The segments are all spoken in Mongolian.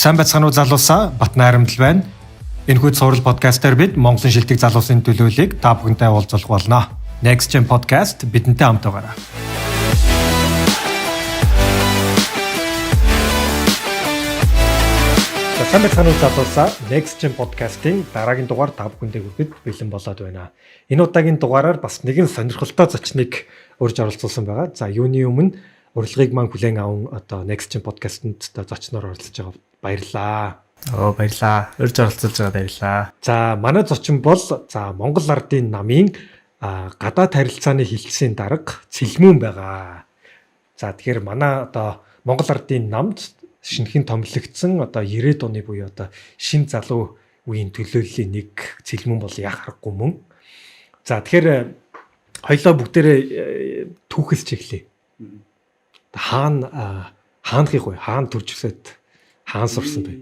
Сайн байцгаана уу залуусаа, Батнайрамдал байна. Энэхүү цуврал подкастаар бид Монголын шилдэг залуусын төлөөллийг та бүхэнтэй уулзах болно. Next Gen podcast бидэнтэй хамт байгаарай. Сайн байцгаана уу залуусаа, Next Gen podcast-ийн дараагийн дугаар та бүхэндээ хүргэхэд бэлэн болоод байна. Энэ удаагийн дугаараар бас нэгэн сонирхолтой зочныг урьж оролцуулсан байгаа. За юуны өмнө урилгыг маань хүлээн аван одоо Next Gen podcast-нд зочноор оролцож байгаа баярлаа. Баярлаа. Урьж оролцуулж байгаад баярлаа. За манай зочин бол Монгол Ардын намын гадаад харилцааны хэлтсийн дарга Цэлмүүн байгаа. За тэгэхээр манай одоо Монгол Ардын намд шинэхэн томилогдсон одоо 90-ад оны буюу одоо шин залуу үеийн төлөөллийн нэг Цэлмүүн бол яах аргагүй мөн. За тэгэхээр хоёлоо бүгдээрээ түүхэлж эхлэе. Хаанхих вэ? Хаан төржсөд хаан сурсан бэ?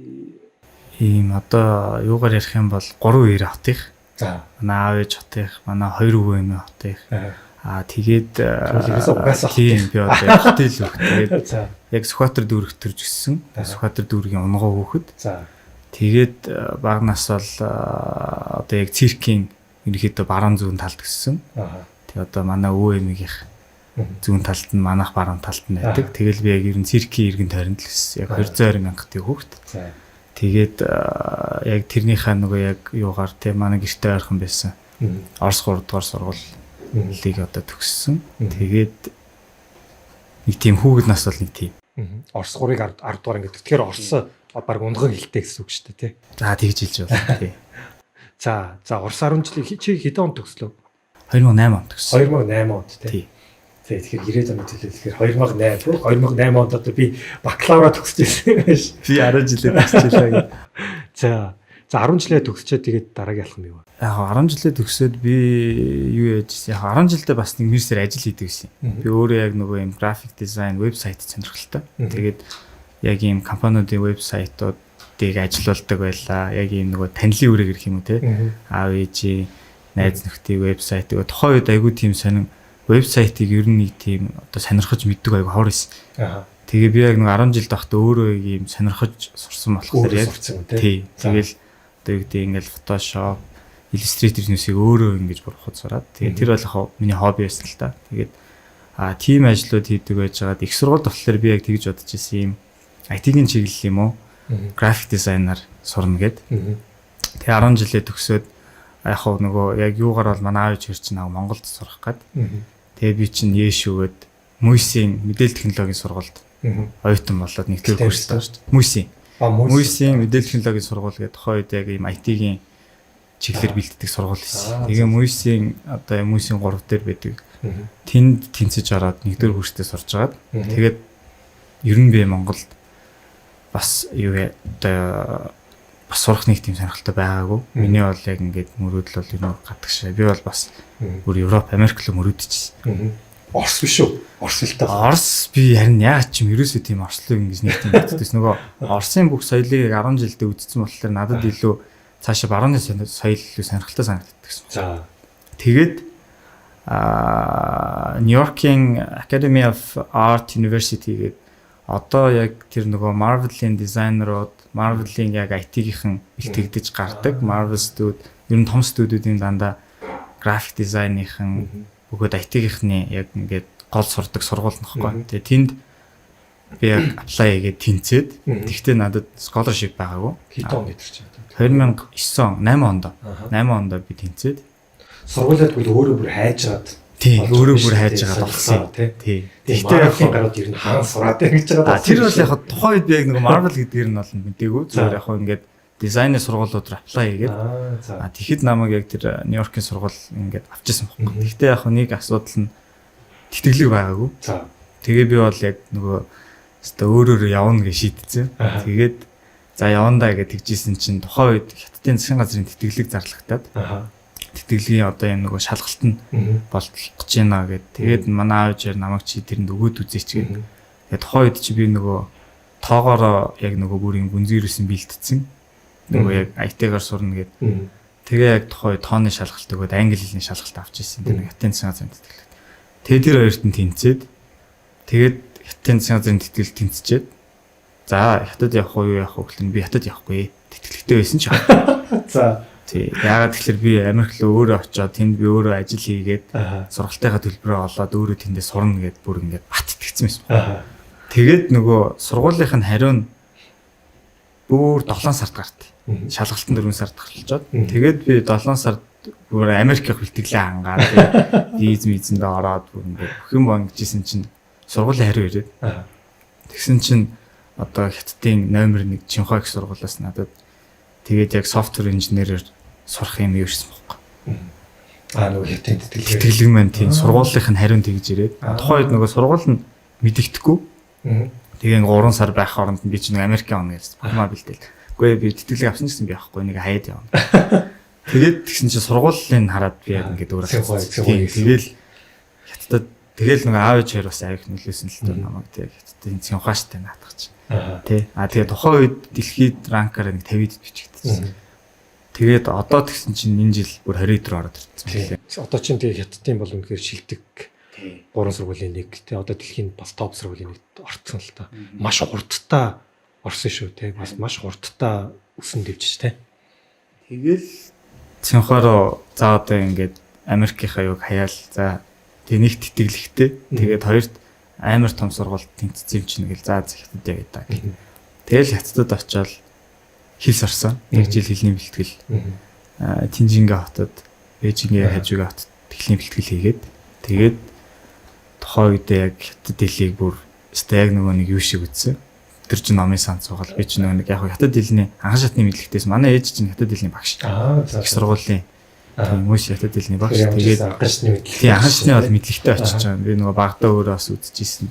Ийм одоо юугаар ярих юм бол 3 2 хотынх. За. Манай аав ээж хотынх, манай 2 өвөө хотынх. Тэгээд тийм би одоо хотын л үг. Тэгээд за. Яг Сүхбаатар дүүрэгт төрж өссөн. Сүхбаатар дүүргийн унгоо хүүхэд. За. Тэгээд багнаас бол одоо яг циркийн ерөнхийдөө баруун зүүн талд өссөн. Тэгээд одоо манай өвөө эмигийнх зүүн талд нь манайх баруун талд нь байдаг. Тэгэл би яг ер нь циркийн иргэн тойронд л өссөн. Яг 220 мянгатын хүүхэд. За. Тэгээд яг тэрнийхээ нөгөө яг юугаар те манай гэртээ ойрхон байсан. Орос 3 дугаар сургуулийг одоо төгссөн. Тэгээд нэг тийм хүүхэд нас бол нэг тийм. Орос 3-ыг 10 дугаар ингээд. Тэгэхээр Орос баг унган хэлтэй гэсэн үг шүү дээ тий. За тэгж хэлж байна тий. За Орос 10 жил чи хэдэн онд төгслөө? 2008 онд төгссөн. 2008 онд тий. Тэгэхээр 90-ад оны төлөөлөл 2008 онд одоо би бакалавра төгсөж ирсэн юм биш. Би 10 жилээ төгсчихлээ. За 10 жилээ төгсчээд тэгээд дараагийн алхам юу вэ? Яг 10 жилээ төгсөөд би юу яажсэн. Яг 10 жилдээ бас нэг мэрсээр ажил хийдэг гэсэн. Би өөрөө яг нөгөө юм график дизайн, вебсайт сонирхолтой. Тэгээд яг ийм компаниудын вебсайтуудыг ажиллаулдаг байлаа. Яг ийм нөгөө танилын үрэг гэх юм уу те. Аав ээжийн найз нөхдийн вебсайтыг тухайн үед айгүй тийм сонин вебсайтыг ер нь нэг тийм одоо сонирхож мэддэг айгүй хор байсан. Тэгээ би яг нэг 10 жил тахт өөрөө ийм сонирхож сурсан болохоор яг тий. Тэгэл одоо юу гэдэг ингээл Photoshop, Illustrator нүсийг өөрөө ингэж бурахад сураад. Тэгээ тэр бол яг миний хобби байсан л та. Тэгээд тим ажлууд хийдэг байжгаад их сургуульд болохоор би яг тэгж бодож ирсэн юм. IT-ийн чиглэл юм уу? График дизайнер сурна гэд. Тэгээ 10 жилээ төгсөөд яг нөгөө яг юугаар бол манай аав ээж чинь Монголд сурах гээд. Тэгээ би чинь Яшүүгээд Мүйсийн мэдээлэл технологийн сургуульд оюутан болоод нэгдүгээр курстай шүү дээ. Мүйсийн мэдээлэл технологийн сургууль гэдэг тухайн үед яг ийм IT-ийн чиглэлээр бэлддэг сургууль байсан. Тэгээ Мүйсийн одоо Мүйсийн 3 дээр байдаг. Тэнд тэнцэж ороод нэгдүгээр курстэй сурж агаад тэгээд ер нь би Монголд бас юу одоо бас сурах нэг тийм сонирхолтой байгаагүй. Миний бол яг ингээд мөрөөдөл бол юу гадагшаа. Би бол бас бүр Европ, Америк руу мөрөөдчихсэн. Орос биш үү? Орос л таа. Орос би харин яагаад ч юм ерөөсөө тийм орслоо ингэж нэг тийм боддогс. Нөгөө Оросын бүх соёлыг 10 жилдээ үзсэн болохоор надад илүү цаашаа барууны соёл илүү сонирхолтой санагддаг гэсэн. За. Тэгээд Нью-Йоркийн Academy of Art University гэдэг одоо яг тэр нөгөө Marvel-ийн дизайнерууд, Marvel-ийн яг IT-гийнхэн бэлтгэгдэж гардаг Marvel студ, ер нь том студиудын дандаа график дизайныхан бөгөөд IT-гийнхний яг ингээд гол сурдаг сургууль нөхгүй. Тэгээ тэнд би яг apply хийгээд тэнцээд тэгтээ надад scholarship байгаагүй. Хэдэн он гэдэг чинь? 2009 8 онд. 8 онд би тэнцээд сургуулиуд бол өөрөө бүр хайжгаад тий, өөрөө бүр хайж байгаа болсон тий. Тэгтээ яг гарууд ер нь хаан сураад гэж байгаа. Тэр бол яг тухайн үед би яг нэг Marvel гэдгээр нь бол мэдээгүй. Зүгээр яг ингээд дизайны сургуулиуд руу apply хийгээд тэгэхэд намайг яг тэр Нью-Йоркийн сургууль ингээд авчихсан байхгүй. Тэгтээ яг нэг асуудал нь тэтгэлэг байгаагүй. Тэгээ би бол яг нөгөө өөрөөр явна гэж шийдсэн. Тэгээд за явандаа гэж тэгжсэн чинь тухайн үед Хятадын засгийн газрын тэтгэлэг зарлагдаад тэтгэлгийн одоо юм нөгөө шалгалт нь болох гэж байна гэд. Тэгээд манай аавч намайг чи тэрэнд өгөөд үзээч гэд. Тэгээд тухайн үед чи би нөгөө тоогоороо яг нөгөө бүрийн гүнзгийрсэн бэлтцсэн. Нөгөө яг IT-гаар сурна гэд. Тэгээ яг тухайн тооны шалгалт өгөөд англи хэлний шалгалт авч ирсэн. Тэр Хятадын засгийн газрын тэтгэлэг. Тэгээд тэр хоёрт нь тэнцээд тэгээд Хятадын засгийн газрын тэтгэл тэнцчээд За хятад явах уу юу явах уу гэхэл би хятад явахгүй. Тэтгэлэгтэй байсан ч. За. Тий. Яагаад тэгэхээр би Америк руу өөрөө очиод тэнд би өөрөө ажил хийгээд сургалтынхаа төлбөрөө олоод өөрөө тэндээ сурна гэдээ бүр ингээд бат итгэсэн байсан. Тэгээд нөгөө сургуулийнх нь хариу нь бүр 7 сард гарт. Шалгалтын 4 сард гарчаад. Тэгээд би 7 сард бүр Америкийн бэлтгэлээ хангаад визэндээ ороод бүр ингээд бүх юм ангижсэн чинь сургуулийн хариу ирээд. Тэгсэн чинь одоо хятадын номер 1 Чинхуа их сургуулиас надад тэгээд яг софтвер инженерээр сурах юм юу гэсэн бохоо. Нөгөө хятадын тэтгэлэг маань тийм сургуулийнх нь хариу тэгж ирээд. Тухайд нөгөө сургууль нь мэдэгдэхгүй. Тэгээ 3 сар байх хооронд би чинь Америкийн он гэсэн бохоо бэлдээл. Үгүй би тэтгэлэг авсан гэсэн би авахгүй нэг хаяад явна. Тэгээд тэгсэн чинь сургуулийн хараад би яг ингээд өөрөө тэгэл хятадд тэгэл нөгөө аав ээж хоёр бас авих нөлөөсөн л дээ намайг тэг хятадын Цинхуаштай наадах чинь. Тэ. Тэгээ тухайн үед дэлхийд ранкаар нэг 50-д бичигдсэн. Тэгээд одоо тэгсэн чинь энэ жил бүр 20 дэх ороод ирсэн. Одоо чинь тэгээ хятадын бол үнэхээр шилдэг 3 сургуулийн нэг. Тэ одоо дэлхийн бас топ сургуулийн нэг орцсон л та. Маш хурдтай орсон шүү те. Бас маш хурдтай өсөн дэвжиж те. Тэгэл Цинхуароо за одоо ингээд Америкийнхаа юг хаяал за тэг нэг тэтгэлэгтэй. Тэгээд хоёрт амар том сургуульд тэнцсэн юм чинь гэл за хятад явъя да гэх. Тэгэл хятадд очиод хэл сурсан. Нэг жил хэлний бэлтгэл. Тинжингээ хотод, Бээжингийн хажуугийн хотод хэлний бэлтгэл хийгээд тэгээд тухайн үедээ яг хятад хэлийг бүр өстэй яг нөгөө нэг юу шиг үтсэн. Тэр чинь номын сан цугал би чинь нөгөө нэг яг хятад хэлний анхан шатны мэдлэгтээс манай ээж чинь хятад хэлний багш. Их сургуулийн хүмүүс хятад хэлний багш. Тэгээд анхны бол мэдлэгтэй очиж байгаа. Би нөгөө багтаа өөрөө бас үзчихсэн.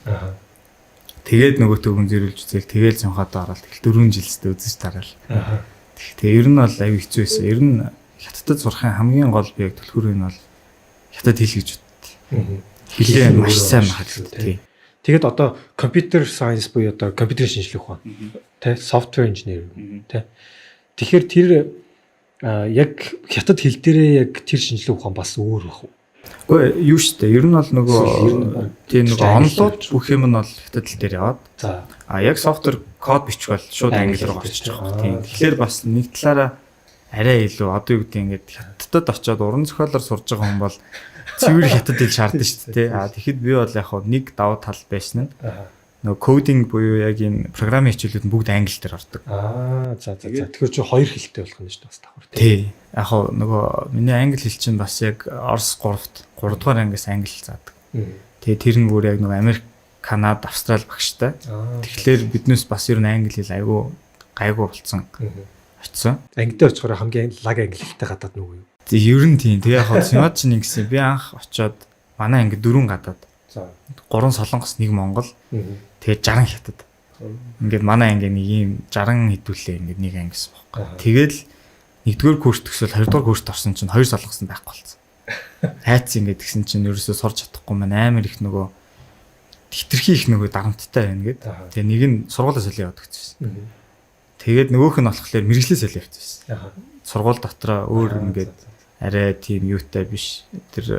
Тэгээд нөгөө төгөн зөрүүлж үзээл тэгээл Цинхуад ороод тэгэл 4 жилстэй үзэж тараал. Тэгээ ер нь бол аюу хэцүү байсан. Ер нь хятадд сурахын хамгийн гол би яг төлхөр нь бол хятад хэл гэж боддог. Хэлээ маш сайн магадгүй. Тэгээд одоо компьютер сайенс буюу одоо компьютерийн шинжилгээ ухаан тэ софтвер инженер тэ. Тэгэхээр тэр яг хятад хэл дээрээ яг тэр шинжилгээ ухаан бас өөр байх уу? Үгүй юу штэ. Ер нь бол нөгөө тийм нөгөө онлоод бүх юм нь бол хятад хэл дээр яваад. За. Яг софтвер код бичих бол шууд англи руу орчих жоох. Тийм. Тэгэхээр бас нэг талаараа арай илүү одоо юу гэдэг ингээд хятадд очиод уран зохиолоор сурж байгаа хүн бол цэвэр хятад хэл шаардсан шүү дээ. Тэгэхэд би бол яг нэг давуу тал байсан нь нөгөө кодинг буюу яг энэ програмын хичээлүүд нь бүгд англи дээр ордог. За. Тэгэхээр чи хоёр хэлтэй болох нь шүү дээ бас давхар. Тий. Яг нөгөө миний англи хэл чинь бас яг Орос 3-т 3 дугаар ангиас англи заадаг. Тэгээ тэр нь бүр яг нөгөө Америк, Канада, Австрали багштай. Тэгэхээр биднээс бас ер нь англи хэл айгүй гайгүй болцсон. Очсон. Англи дээр очихоор хамгийн лаг англи хэлтэй гадаад нүгөө юу? Ер нь тийм. Тэгээ яг Симад чинь ингэсэн. Би анх очиод манай анги 4 гадаад. За. 3 Солонгос, 1 Монгол. Тэгээ 60 хятад. Ингээд манай анги нэг ийм 60 хэдүүлээ ингээд нэг ангисан байхгүй. Тэгэл 1-р курс төгсөөл 2-р курст орсон чинь 2 Солонгосон байхгүй болсон. Хайц ингээд гисэн чинь ерөөсөө сурч чадахгүй маань амар их нөгөө хитрхи их нөгөө дарамттай байна гэд. Тэгээ нэг нь сургуулаа солио яваад гэсэн. Тэгээд нөгөөх нь болохоор мэрэгчлээ солио явчихсан. Сургууль дотроо өөр ингээд арай тийм юутай биш. Тэр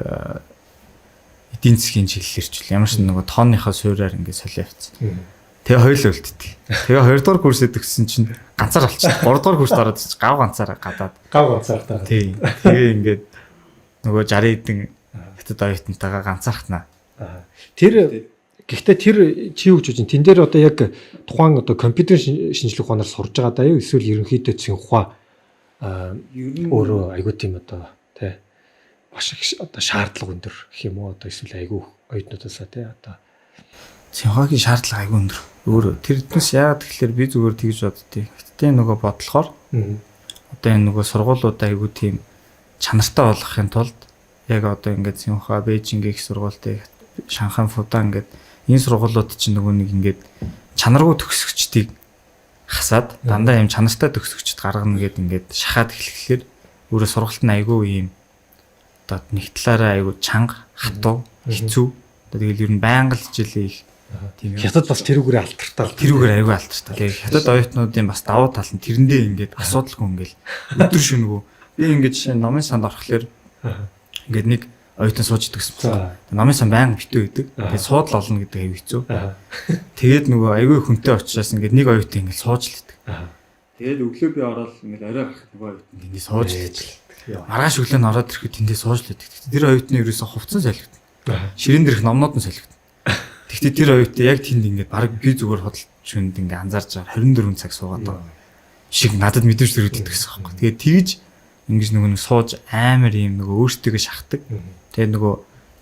эдийн засгийн чиглэлэрчл ямар ч нөгөө тооныхоо суураар ингээд солио явчихсан. Тэгээ хоёул үлддэг. Тэгээ 2-р курсэд төгссөн чинь ганцаар болчихсон. 3-р курст ороод гав ганцаараа гадаад. Гав ганцаар. Тийм. Тэгээ ингээд нөгөө 60 эдэн хятад оюутантайгаа ганцаархнаа. Тэр гэхдээ тэр чи юу гэж бодож байна? Тэн дээр одоо яг тухайн одоо компьютерийн шинжилгээ ухаанаар сурж байгаа даа юу? Эсвэл ерөнхийдөө Цинхуа өөрөө айгуу тийм одоо тий маш их одоо шаардлага өндөр гэх юм уу? Одоо эсвэл айгуу оюутнуудаасаа тий одоо Цинхуагийн шаардлага айгуу өндөр. Өөрөө тэрнээс яагаад тэгэхээр би зүгээр тэгж боддتي. Хятадын нөгөө бодлохоор одоо энэ нөгөө сургуулиудаа айгуу тийм чанартай болгохын тулд яг одоо ингээд Цинхуа, Бээжингийн их сургуультай, Шанхай, Фудан ингээд энэ сургуулиуд чинь нөгөө нэг ингээд чанаргүй төгсөгчдийг хасаад дандаа юм чанартай төгсөгчд гаргана гэд ингээд шахаад эхлэхлээр өөрөө сургалт нь айгүй юм одоо нэг талаараа айгүй чанга, хатуу, хэцүү. Тэгэл ер нь байнга л хичээлээ их тийм хятад бас тэрүүгээр алтартаа. Тэрүүгээр айгүй алтартаа. Тэгээ хятад оюутнуудын бас давуу тал нь тэрэндээ ингээд асуудалгүй ингээд өдөр шөнөгөө би ингээд жишээ номын санд орохлоор ингээд нэг оюутан сууж идэг гэсэн. За. Номын сан байнга битүү идэг. Тэгээд суудл олно гэдэг аюу хэцүү. Тэгээд нөгөө аюу хүнтэй очираас ингээд нэг оюутан ингээд сууж л идэг. Тэгээд өглөө би ороод ингээд орой гарах нөгөө оюутан тэндээ сууж идэг. Маргааш өглөө нь ороод ирэхэд тэндээ сууж л идэг. Тэр оюутны ерөөсө хувцас солигдсон. Ширэн дээрх номнууд нь солигдсон. Тэгтээ тэр оюутан яг тэнд ингээд баг би зүгээр хөдөлж шүнд ингээд анзаарч байгаа 24 цаг суугаад байгаа шиг надад мэдээж төрөд идэх гэсэн юм байна. Тэгээд тэгж ингэж нөгөө сууж амар юм нөгөө өөртөө шахдаг. Тэгээд нөгөө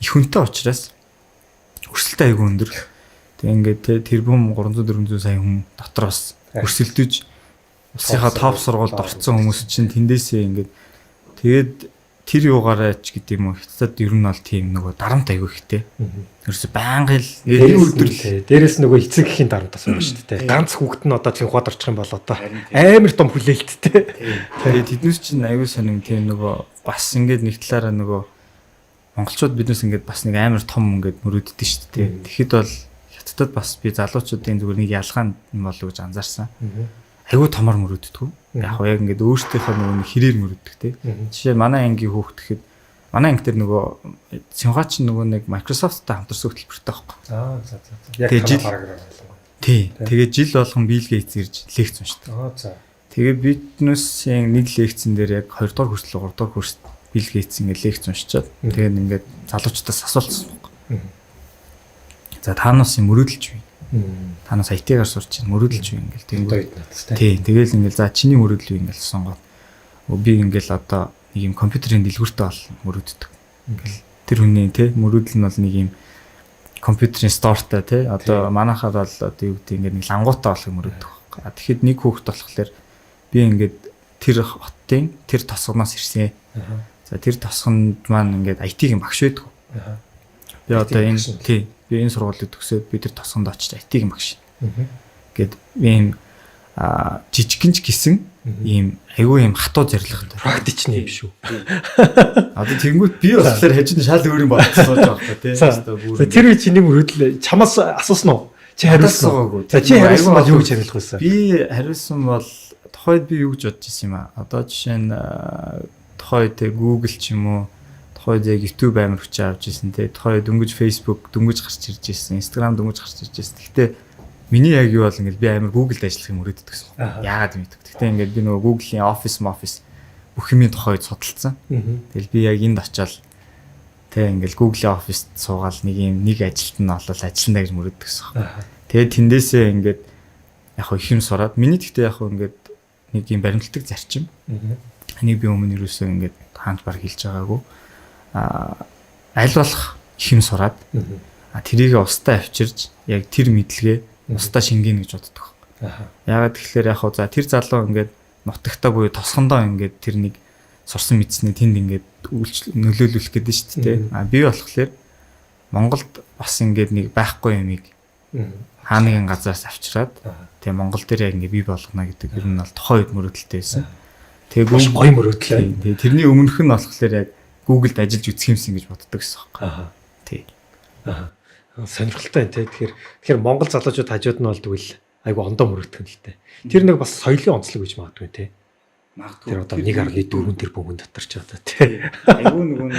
их хүнтэй учраас өрсөлтөө айгүй өндөр. Тэгээд ингээд тэрбум 300 400 сая хүн дотроос өрсөлдөж усынхаа топ сургуульд орсон хүмүүс чинь тэндээсээ ингээд тэгээд тэр юугаараа ч гэдэг юм уу хятад ер нь бол тийм нөгөө дарамт айгүй ихтэй. Ерөөсө байнга л нэг өдөр л дээрээс нөгөө эцэг гэхийн дарамтаас байна шүү дээ. Ганц хүүхэд нь одоо Цэнхуад орчих юм бол одоо амар том хүлээлттэй. Тэгээд тэднээс чинь айгүй сонин тийм нөгөө бас ингээд нэг талаараа нөгөө монголчууд биднээс ингээд бас нэг амар том ингээд мөрөөддөг шүү дээ. Тэгэхэд бол хятадд бас би залуучуудын зүгээр нэг ялгаан юм болов гэж анзаарсан. Айгүй томор мөрөөддөг. Яг яг ингээд өөртөөхөө нөгөө хэрээр мөрөөддөг те. Жишээ манай ангийн хүүхд гэхэд манай анги дээр нөгөө Цэнхуад чинь нөгөө нэг Microsoft-тай хамтарсан хөтөлбөртэй байхгүй. За. Яг танай параграф болгоо. Тий. Тэгээд жил болгон Bill Gates ирж лекц уншдаг. За. Тэгээд биднээсийн нэг лекцэн дээр яг 2 дугаар хүртэл 3 дугаар хүртэл Bill Gates ингээд лекц уншичаад тэгээд ингээд залуучуудаас асуулсан байхгүй. За таанаас юм мөрөөдөлж байна. Танаас IT-гаар сурч чинь мөрөөдөлж байна ингээл тийм. Тий. Тэгэл ингээл за чиний мөрөөдөл юу ингээл сонгоод би ингээл одоо нэг юм компьютерийн дэлгүүртээ бол мөрөөддөг. Ингээл тэр хүний тий мөрөөдөл нь бол нэг юм компьютерийн стортой тий одоо манайхаар бол одоо юу гэдэг ингээд нэг лангуутай болох мөрөөддөг. Тэгэхэд нэг хүүхэд болохоор би ингээд тэр хотын тэр тосгоноос ирсэн. За тэр тосгонд маань ингээд IT-ийн багш байдаг. Би одоо энэ тий би энэ сургуулийг төгсөөд би тэр тосгонд очиж IT-ийн багш. Гэт ийм жижигэнч гисэн ийм айгүй ийм хатуу зорилготой практичны юм шүү. Одоо тэгэнгүүт би болохоор хажууд шал өөр юм бодсон сууж байгаа байхгүй тий. Тэр үе чиний мөрөөдөл чамаас асуусан уу? Чи хариулсан. За чи хариулсан бол юу гэж хариулах вэ? Би хариулсан бол тухайд би юу гэж бодож ирсэн юм аа. Одоо жишээ нь тухайд Google ч юм уу тухайд яг YouTube амар хүч авч ирсэн те. Тухайд дөнгөж Facebook дөнгөж гарч ирж ирсэн, Instagram дөнгөж гарч ирж ирсэн. Гэхдээ миний яг юу бол ингээл би амар Google-д ажиллах юм өрөөдөг гэсэн. Яагаад юм бэ? Гэхдээ ингээд би нөгөө Google-ийн Office бүх юмний тухайд судалсан. Тэгэл би яг энд очиад те ингээл Google-ийн Office-д суугаал нэг ажилт нь олол ажиллана гэж мөрөддөг гэсэн. Тэгээд тэндээсээ ингээд яг их юм сураад миний гэхдээ яг ингээд нэг юм баримтлагдаг зарчим. Энийг би өмнө юусэн ингээд хаант баг хэлж байгаагүй. Аль болох их юм сураад тэрийг устдаа авчирж яг тэр мэдлэгээ устдаа шингэнэ гэж боддог. Яагаад тэгэхээр яг хоо за тэр залуу ингээд нутагтаа буюу тосгондоо ингээд тэр нэг сурсан мэдснээ тэнд ингээд нөлөөлүүлэх гэдэг шүү дээ. Би болохоор Монголд бас ингээд нэг байхгүй юмыг хаа нэгэн газраас авчираад тэгээ Монгол дээр яг ингээд бий болгоно гэдэг юм нь бол тухайн үед мөрөдөлтэй байсан. Тэгээ маш гоё мөрөдлөө. Тэгээ тэрний өмнөх нь болохоор яг Google-д ажиллаж үзэх юмсан гэж боддог гэсэн юм. Тий. Сонирхолтой тийм. Тэгэхээр Монгол залуучууд хажууд нь болдгоо л айгу ондоо мөрөгдөх юм л дээ. Тэр нэг бас соёлын онцлог гэж магадгүй тийм. Тэр одоо 1.4 тэрбум хүн дотор ч одоо тийм. Айгу нөгөө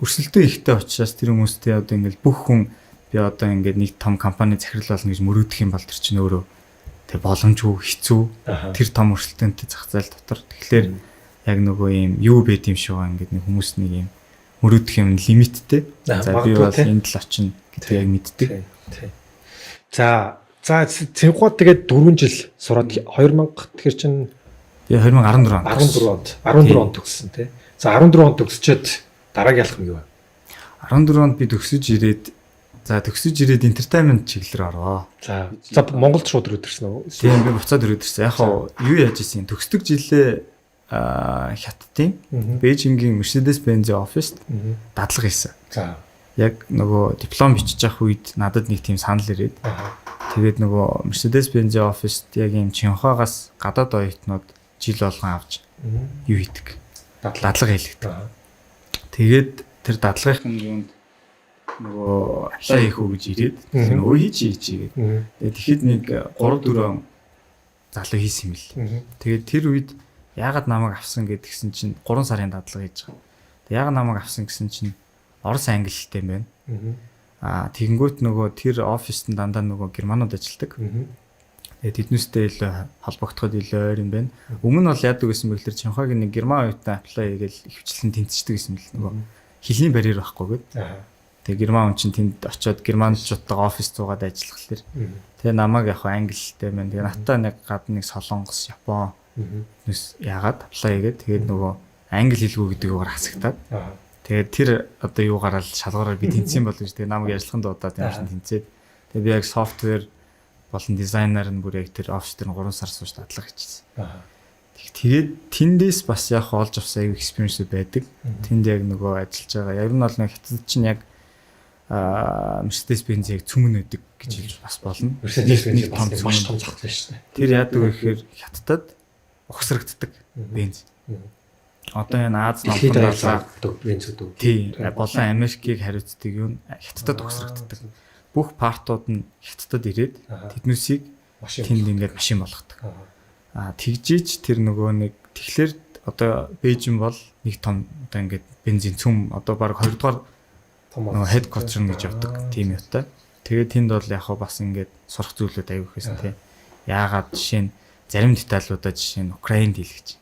өрсөлдөө ихтэй учраас тэр хүмүүстэй одоо ингээл бүх хүн би одоо ингээд нэг том компани захирал болно гэж мөрөөдөх юм бол тэр чинь өөрөө тэг боломжгүй хэцүү. Тэр том өрсөлдөөнтэй зах зээл дотор. Тэгэхээр яг нөгөө юм юу байд юм шиг байгаа ингээд нэг хүмүүс нэг юм мөрөөдөх юм лимиттэй. За би бол энд л очино гэдэг яг мэддэг. За Цэнхуад тэгээд 4 жил сураад 2000 тэгэхээр чинь би 2014 онд төгссөн тий. За 14 онд төгсчөөд дараагийн алхам юу вэ? 14 онд би төгсөж ирээд entertainment чиглэлээр ороо. За Монголд шууд өрөөдөрсөн үү? Тийм би буцаад өрөөдөрсөн. Яг хоо юу яаж исэн төгсдөг жилээ Хятадын Бээжингийн Mercedes-Benz оффист дадлага хийсэн. За яг нөгөө диплом бичиж явах үед надад нэг тийм санал ирээд тэгээд нөгөө Mercedes-Benz оффист яг юм Чинхуагаас гадаад оюутнууд жил болгон авч юу хийдэг? Дадлага хийлгдэг. Тэгээд тэр дадлагын юунд нөгөө аплай хийх үү гэж ирээд тэр өө хийчихээ. Тэгээд тэгэхэд нэг 3-4 залуу хийсэн юм л. Тэгээд тэр үед яагаад намайг авсан гэдгсэн чинь 3 сарын дадлага хийж байгаа. Яагаад намайг авсан гэсэн чинь Орос англи хэлтэй юм байна. Тэгэнгүүт нөгөө тэр оффист дандаа нөгөө германууд ажилладаг. Тэгээд тэднүүстэй илүү холбогдоход илүү ойр юм байна. Өмнө нь бол яадаг гэсэн мэглэр Чинхагийн нэг герман оюутан аплай хийгээл хөвчлэн тэнцдэг гэсэн мэл нөгөө хэлний барьер байхгүй гээд. Тэгээд герман хүн чинь тэнд очиод германчуудтайгаа оффис зуугаад ажиллах хэлээр. Тэгээ намайг яг англи хэлтэй байна. Тэгээ натаа нэг гадны нэг солонгос, Япон нүс яагаад аплай хийгээд тэгээд нөгөө англи хэлгүй гэдэг үгээр хасагтаад. Тэгээд тэр одоо юу гараад шалгуураар би тэнцсэн болов гэж тэгээд намайг ажиллахын дуудаад юм шиг тэнцээд. Тэгээд би яг софтвер болон дизайнер нь бүр яг тэр офис дээр 3 сар сууж дадлага хийчихсэн. Тэгээд тэндээс бас яг олж авсан аюу экспириенс байдаг. Тэнд яг нөгөө ажиллаж байгаа. Яг нь бол нэг хятад чинь яг Mercedes-Benz яг цөмөн өдөг гэж хэлж бас болно. Mercedes-Benz бас том зах зээл шүү дээ. Тэр яадаг вэ гэхээр хятадд ухсрагддаг бенз. Одоо энэ Аз номхон бензүүд үү? Тийм. Болон Америкийг хариуцдаг юм хятадд ухсрагддаг. Бүх партууд нь хятадд ирээд тэднүүсийг тэнд ингээд машин болгодог. Тэгжиж тэр нөгөө нэг тэгэхээр одоо Бээжин бол нэг том одоо ингээд бензин цөм одоо баг 2 дугаар нөгөө headquarter гэж явдаг тийм юутай. Тэгээд тэнд бол яг бас ингээд сурах зүйлүүд аягүй хэсэн тийм. Яагаад жишээ нь зарим деталлуудаа жишээ нь Украинд хийлгэж.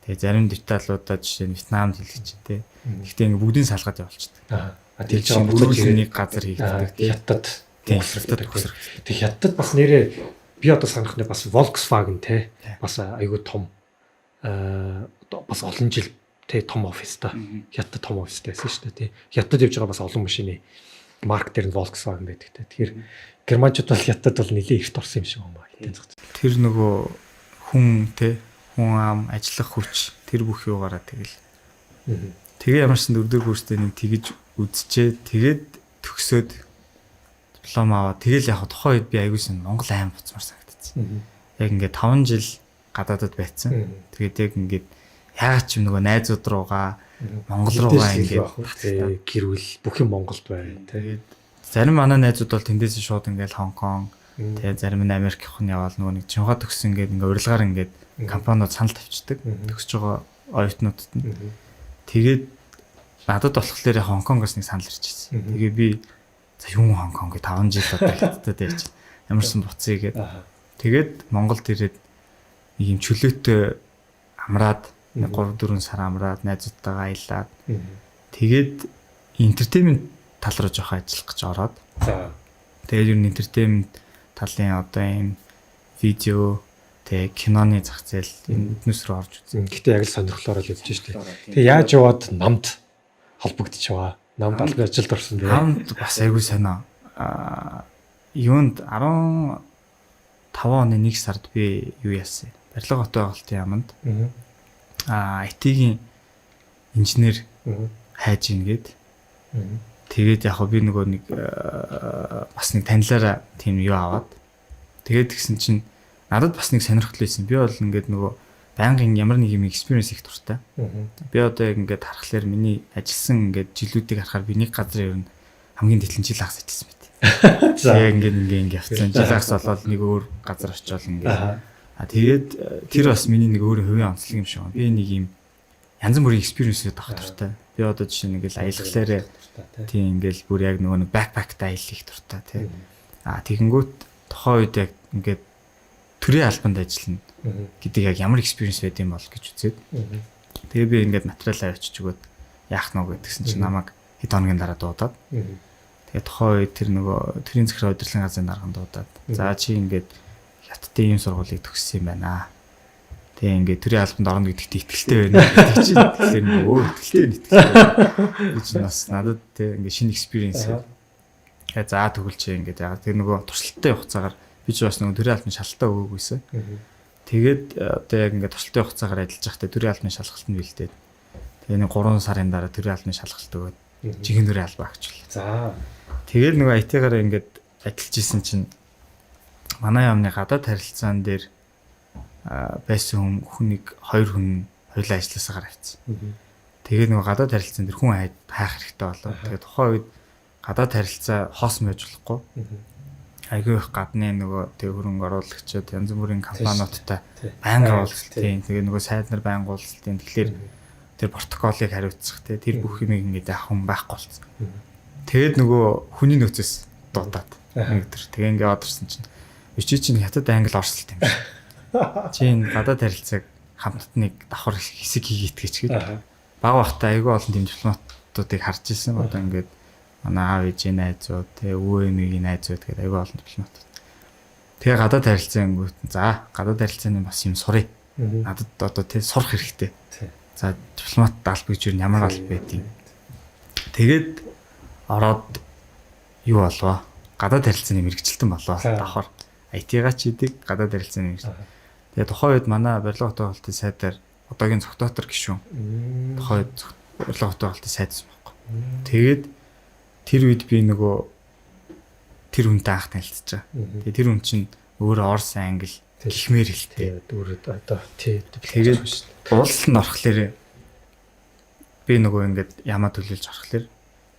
Тэгээ зарим деталлуудаа жишээ нь Вьетнамд хийлгэж тийм. Гэхдээ ингээд бүгдийг салгаад явуулчихдаг. Тэр чинь бүгд нэг газар хийгддэг тийм. Хятад Тэг хятад бас нэрээ би одоо санах нь бас Volkswagen те бас айгүй том бас олон жил те том офистай хятад том офистай байсан шүү дээ тий. Хятад явж байгаа бас олон машины марк дээр нь Volkswagen байдаг те. Тэгэхээр германчууд бол хятад бол нэлээд ихт орсон юм шиг байна хитэн зах. Тэр нөгөө хүн те хүн ам ажиллах хүч тэр бүх юугаараа тэгэл. Тэгээ ямарсан 4-р курстэй нэг тэгж үзчихээ тэгээд төгсөөд диплом аваад тэгэл яг тухайн үед би аягуулсан Монгол аим буцмаар санагдчихсан. Яг ингээд 5 жил гадаадд байцсан. Тэгээд яг ингээд яагаад ч юм нөгөө найзууд руугаа Монгол руугаа ингээд гэрүүл бүх юм Монголд байна. Тэгээд зарим манай найзууд бол тэндээс шууд ингээд Хонконг тэгээд зарим нь Америк хүн яваал нөгөө нэг Чинхаа төгссөн ингээд ингээд урилгаар ингээд компаниуд санал тавьчихдаг. Төгсөж байгаа оюутнуудад нь. Тэгээд надад болохоор Хонконгоос нэг санал ирчихсэн. Тэгээ би за юм Хонконг 5 жил одоо хятадд явж ямарсан буцъя гээд. Тэгээд Монголд ирээд нэг юм чөлөөтэй амраад 3-4 сар амраад найзуудтайгаа аялаад. Тэгээд entertainment тал руу жоох ажиллах гэж ороод. За. Тэгээд ер нь entertainment талын одоо энэ видео тэг киноны зах зээл энэ эднэс рүү орж үзсэн. Гэхдээ яг л сонирхлоор л явж штэ. Тэгээ яаж яваад намд холбогдчихваа. Намд албан ажилд орсон дээ. Намд бас айгүй сонио. Юунд 15 оны 1 сард би юу яасан? Барилга хотын байгуулалтын яамд. IT-ийн инженер хайж ингээд. Тэгээд яг би нөгөө нэг бас нэг танилаараа тийм юу аваад. Тэгээд тэгсэн чинь надад бас нэг сонирхол байсан. Би бол ингээд нөгөө байнгын ямар нэг юм experience их дуртай. Би одоо яг ингээд харахаар миний ажилласан ингээд жилүүдийг харахаар би нэг газар ер нь хамгийн тэтлэн жил хагас ажилласан байт. За ингээд явцсан. Жил хагас болоод нэг өөр газар очиод ингээд. Тэгээд тэр бас миний нэг өөр хувийн онцлог юм шиг байна. Би нэг юм янз бүрийн experience-үүд авах дуртай. Би одоо жишээ нь ингээд аялахлаарэ тийм ингээд бүр яг нөгөө нэг backpack-тай аялах дуртай тий. Тэгэнгүүт тухайн үед яг ингээд төрийн албанд ажиллана гэдэг яг ямар experience байд юм бол гэж үзээд. Тэгээ би ингээд материалаа очиж өгөөд яах нь вэ гэдгсэн чинь намайг хэд хоногийн дараа дуудаад. Тэгээ тухайн үед тэр нөгөө төрийн захиргаа удирдлагын газрын дарганд дуудаад. За чи ингээд хятадын ийм сургуулийг төгссөн юм байна. Тэгээ ингээд төрийн албанд орно гэдэгт итгэлтэй байна гэдэг чинь тэгэхээр нөгөө итгэлтэй нэтгэлтэй. Би чинь бас надад тэг ингээд шинэ experience. Тэгээ за төгөлчээ ингээд яг тэр нөгөө туршилттай явах цагаар би ч бас нөгөө төрийн албаны шалгалтаа өгөөгүйсэн. Тэгээд одоо яг ингээд туршилтын хугацаагаар ажиллаж байхдаа төрийн албаны шалгалт нь бэлдээд тэгээ нэг 3 сарын дараа төрийн албаны шалгалт өгөөд жинхэнэ төрийн албаа авчихлаа. За. Тэгээд нөгөө IT-гаар ингээд ажиллаж исэн чинь манай яамны гадаад харилцаан дээр байсан хүнийг 2 хүн хоёулаа ажилласаар авчихсан. Тэгээд нөгөө гадаад харилцаан дээр хүн хайх хэрэгтэй болоо. Тэгээд тухайн үед гадаад харилцаа хоос мэж болохгүй. Айгүй их гадны нөгөө тэг хөрөнгө оруулагчид янз бүрийн компаниудтай байнга уулзалтын тэгээ нөгөө сайд нар байнга уулзалтын тэгэхээр тэр протоколыг хариуцах те тэр бүх юмыг ингээд яах юм байхгүй болсон. Тэгээд нөгөө хүний нөөцөөс дуудаад нэг өдөр тэгээ ингээд одорсон чинь чи чинь хятад англи орсолт юм шиг. Чи энэ гадаад харилцааг хамтныг давхар хэсэг хийгээд гэж баг бахта айгүй олон тийм дипломатуудыг харж ирсэн. Одоо ингээд манай аав ээжийн найзууд те өвөө эмээгийн найзууд гэдэг айгүй олон дипломатууд. Тэгээ гадаад харилцаан гүт за гадаад харилцааны бас юм сурыг. Надад одоо те сурах хэрэгтэй. За дипломат алба гэж ямар алба байдгийг. Тэгээд ороод юу болвоо? Гадаад харилцааны мэрэгчлэлтэн болвоо. Давхар IT-га ч идэг гадаад харилцааны мэрэгчлэл. Тэгээ тухайн үед манай барилга хотын сайдаар одоогийн Цогтоотор гишүүн. Тухайн үед барилга хотын сайдсан байхгүй. Тэгээд тэр үед би нөгөө тэр хүнтэй анх танилцчихаа. Тэгээ тэр хүн чинь өөрөө орс англи гихмээр хэлтэй. Өөрөө одоо тэгээд уулзалт нь орохлоор би нөгөө ингээд ямаа төлөөлж орохлоор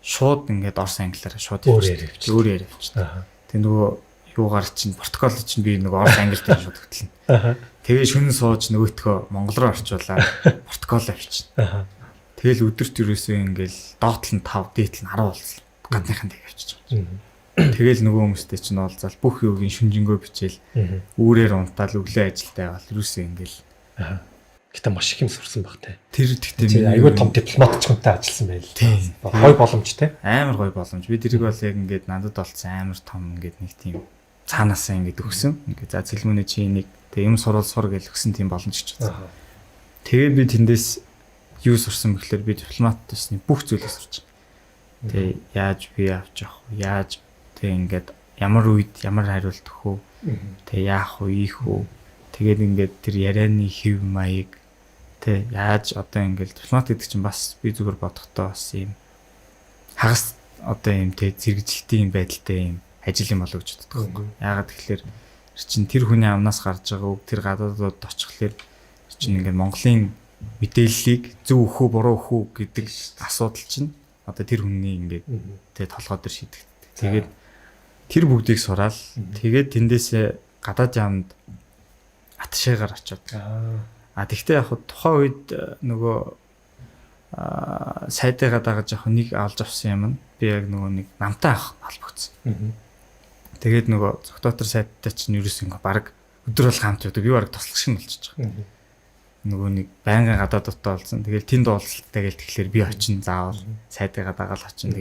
шууд ингээд орс англиараа шууд өөрөө яриа авчихсан. Тэгээ нөгөө юугаар чинь протокол чинь би нөгөө орс англитэй шууд хөтлөнө. Тэгээ шөнө сууж нөгөөтгөө монгол руу орчуулаад протокол авчихна. Тэгэл өдөрт юусоо ингээл доотл нь 5, дээдл нь 10 болсон. Гадныхан тэг авчиж байгаа. Тэгэл нөгөө хүмүүстэй чинь уулзаал бүх юугийн шүнжэнгөө бичээл үүрээр унтаал өглөө ажилдаа явал юусоо ингээл гэтээ маш их юм сурсан баг те. Тэр тэгтээ айгүй том дипломат ч хүнтэй ажилласан байл. Гой боломж те. Амар гой боломж. Би тэрийг бол яг ингээд надад болцсон амар том ингээд нэг тийм цаанаасаа ингээд өгсөн. Ингээд за цэлмүнэ чи энийг тэг юм сурал сур гэж өгсөн тийм боломж ч үзсэн. Тэгээд би тэндээс юу сурсан бэхлээр би дипломат төсний бүх зүйлийг сурч. Тэг яаж би авч явах вэ? Яаж тэг ингээд ямар үед ямар хариулт өгөх вэ? Тэг яах вэ? Ийх вэ? Тэгээд ингээд тэр ярианы хэв маяг тэг яаж одоо ингээд дипломат гэдэг чинь бас би зүгээр бодохдоо бас юм хагас одоо юм тэг зэрэгжилтийн байдалтай юм ажил юм болов гэж боддог. Яагаад тэгэхээр чинь тэр хүний амнаас гарч байгаа үг тэр гадаадд очихлоор чинь ингээд Монголын мэдээллийг зөв өхөө буруу өхөө гэдэг асуудал чинь одоо тэр хүний ингээд тэгээ толгой дээр шийдэгддэг. Тэгээд тэр бүгдийг сураал. Тэгээд тэндээсээ гадаад яамд атшаагаар очиод. Тэгтээ яг тухайн үед нөгөө сайдыгаа дагаж яг нэг авч авсан юм. Би яг нөгөө нэг намтай авах холбогдсон. Тэгээд нөгөө Цогтоотор сайттай чинь ерөөс ингээ баг өдөр бол хамт явдаг. Би баг тослох шиг болчихж байгаа. Нөгөө нэг байнгын гадаадтай болсон. Тэгэл тэнд уулзалттай гэл тэгэхээр би очино заавал сайдыгаа дагаал очино.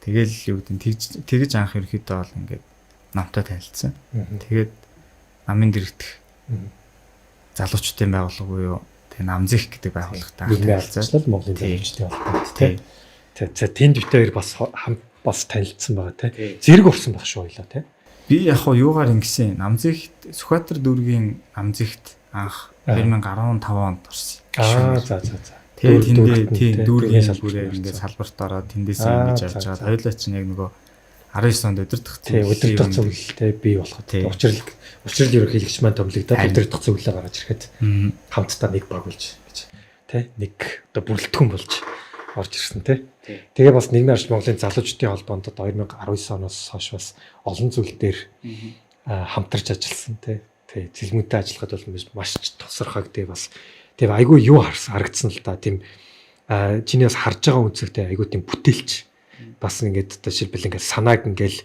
Тэгэл юу гэдэг тэгж анх ерөөхдөө бол ингээд намтай танилцсан. Тэгээд намын дэрэгдэх залуучдын байгууллага буюу тэг намзих гэдэг байгууллагатай танилцсан. Монголын залуучдын холбоо тий. За тэнд битээр бас танилцсан байгаа тий. Зэрэг урсан байх шүү хоёлаа тий. Би яг хоо юугаар ингэсэн намзихт Сүхбаатар дүүргийн намзихт анх 2015 онд орсон. За. Тэгээд тэндээ дүүргийн салбараар ингээд салбарт ороод тэндээс ингэж явж байгаа. Хоёулаа чинь яг нөгөө 19 онд өдөртөх зөвлөлтэй бий болоход учрал ерөнхийлөгч маань томлогдоод өдөртөх зөвлөлөө гаргаж ирэхэд хамтдаа нэг баг болж гэж тий нэг одоо бүрэлдэхүүн болж орж ирсэн тий. Тэгээ бас нийгмийн арч Монголын залуучдын холбоонд 2019 оноос хойш бас олон зүйл дээр хамтарч ажилласан тий. Тэгээ цэлмэнтэй ажиллахад бол маш тосорхой гэдэг бас тэгээ айгүй юу харагдсан л та тийм чиний бас харж байгаа үнцэгтэй айгүй тийм бүтээлч бас ингээд одоо жишээлбэл ингээд санааг ингээл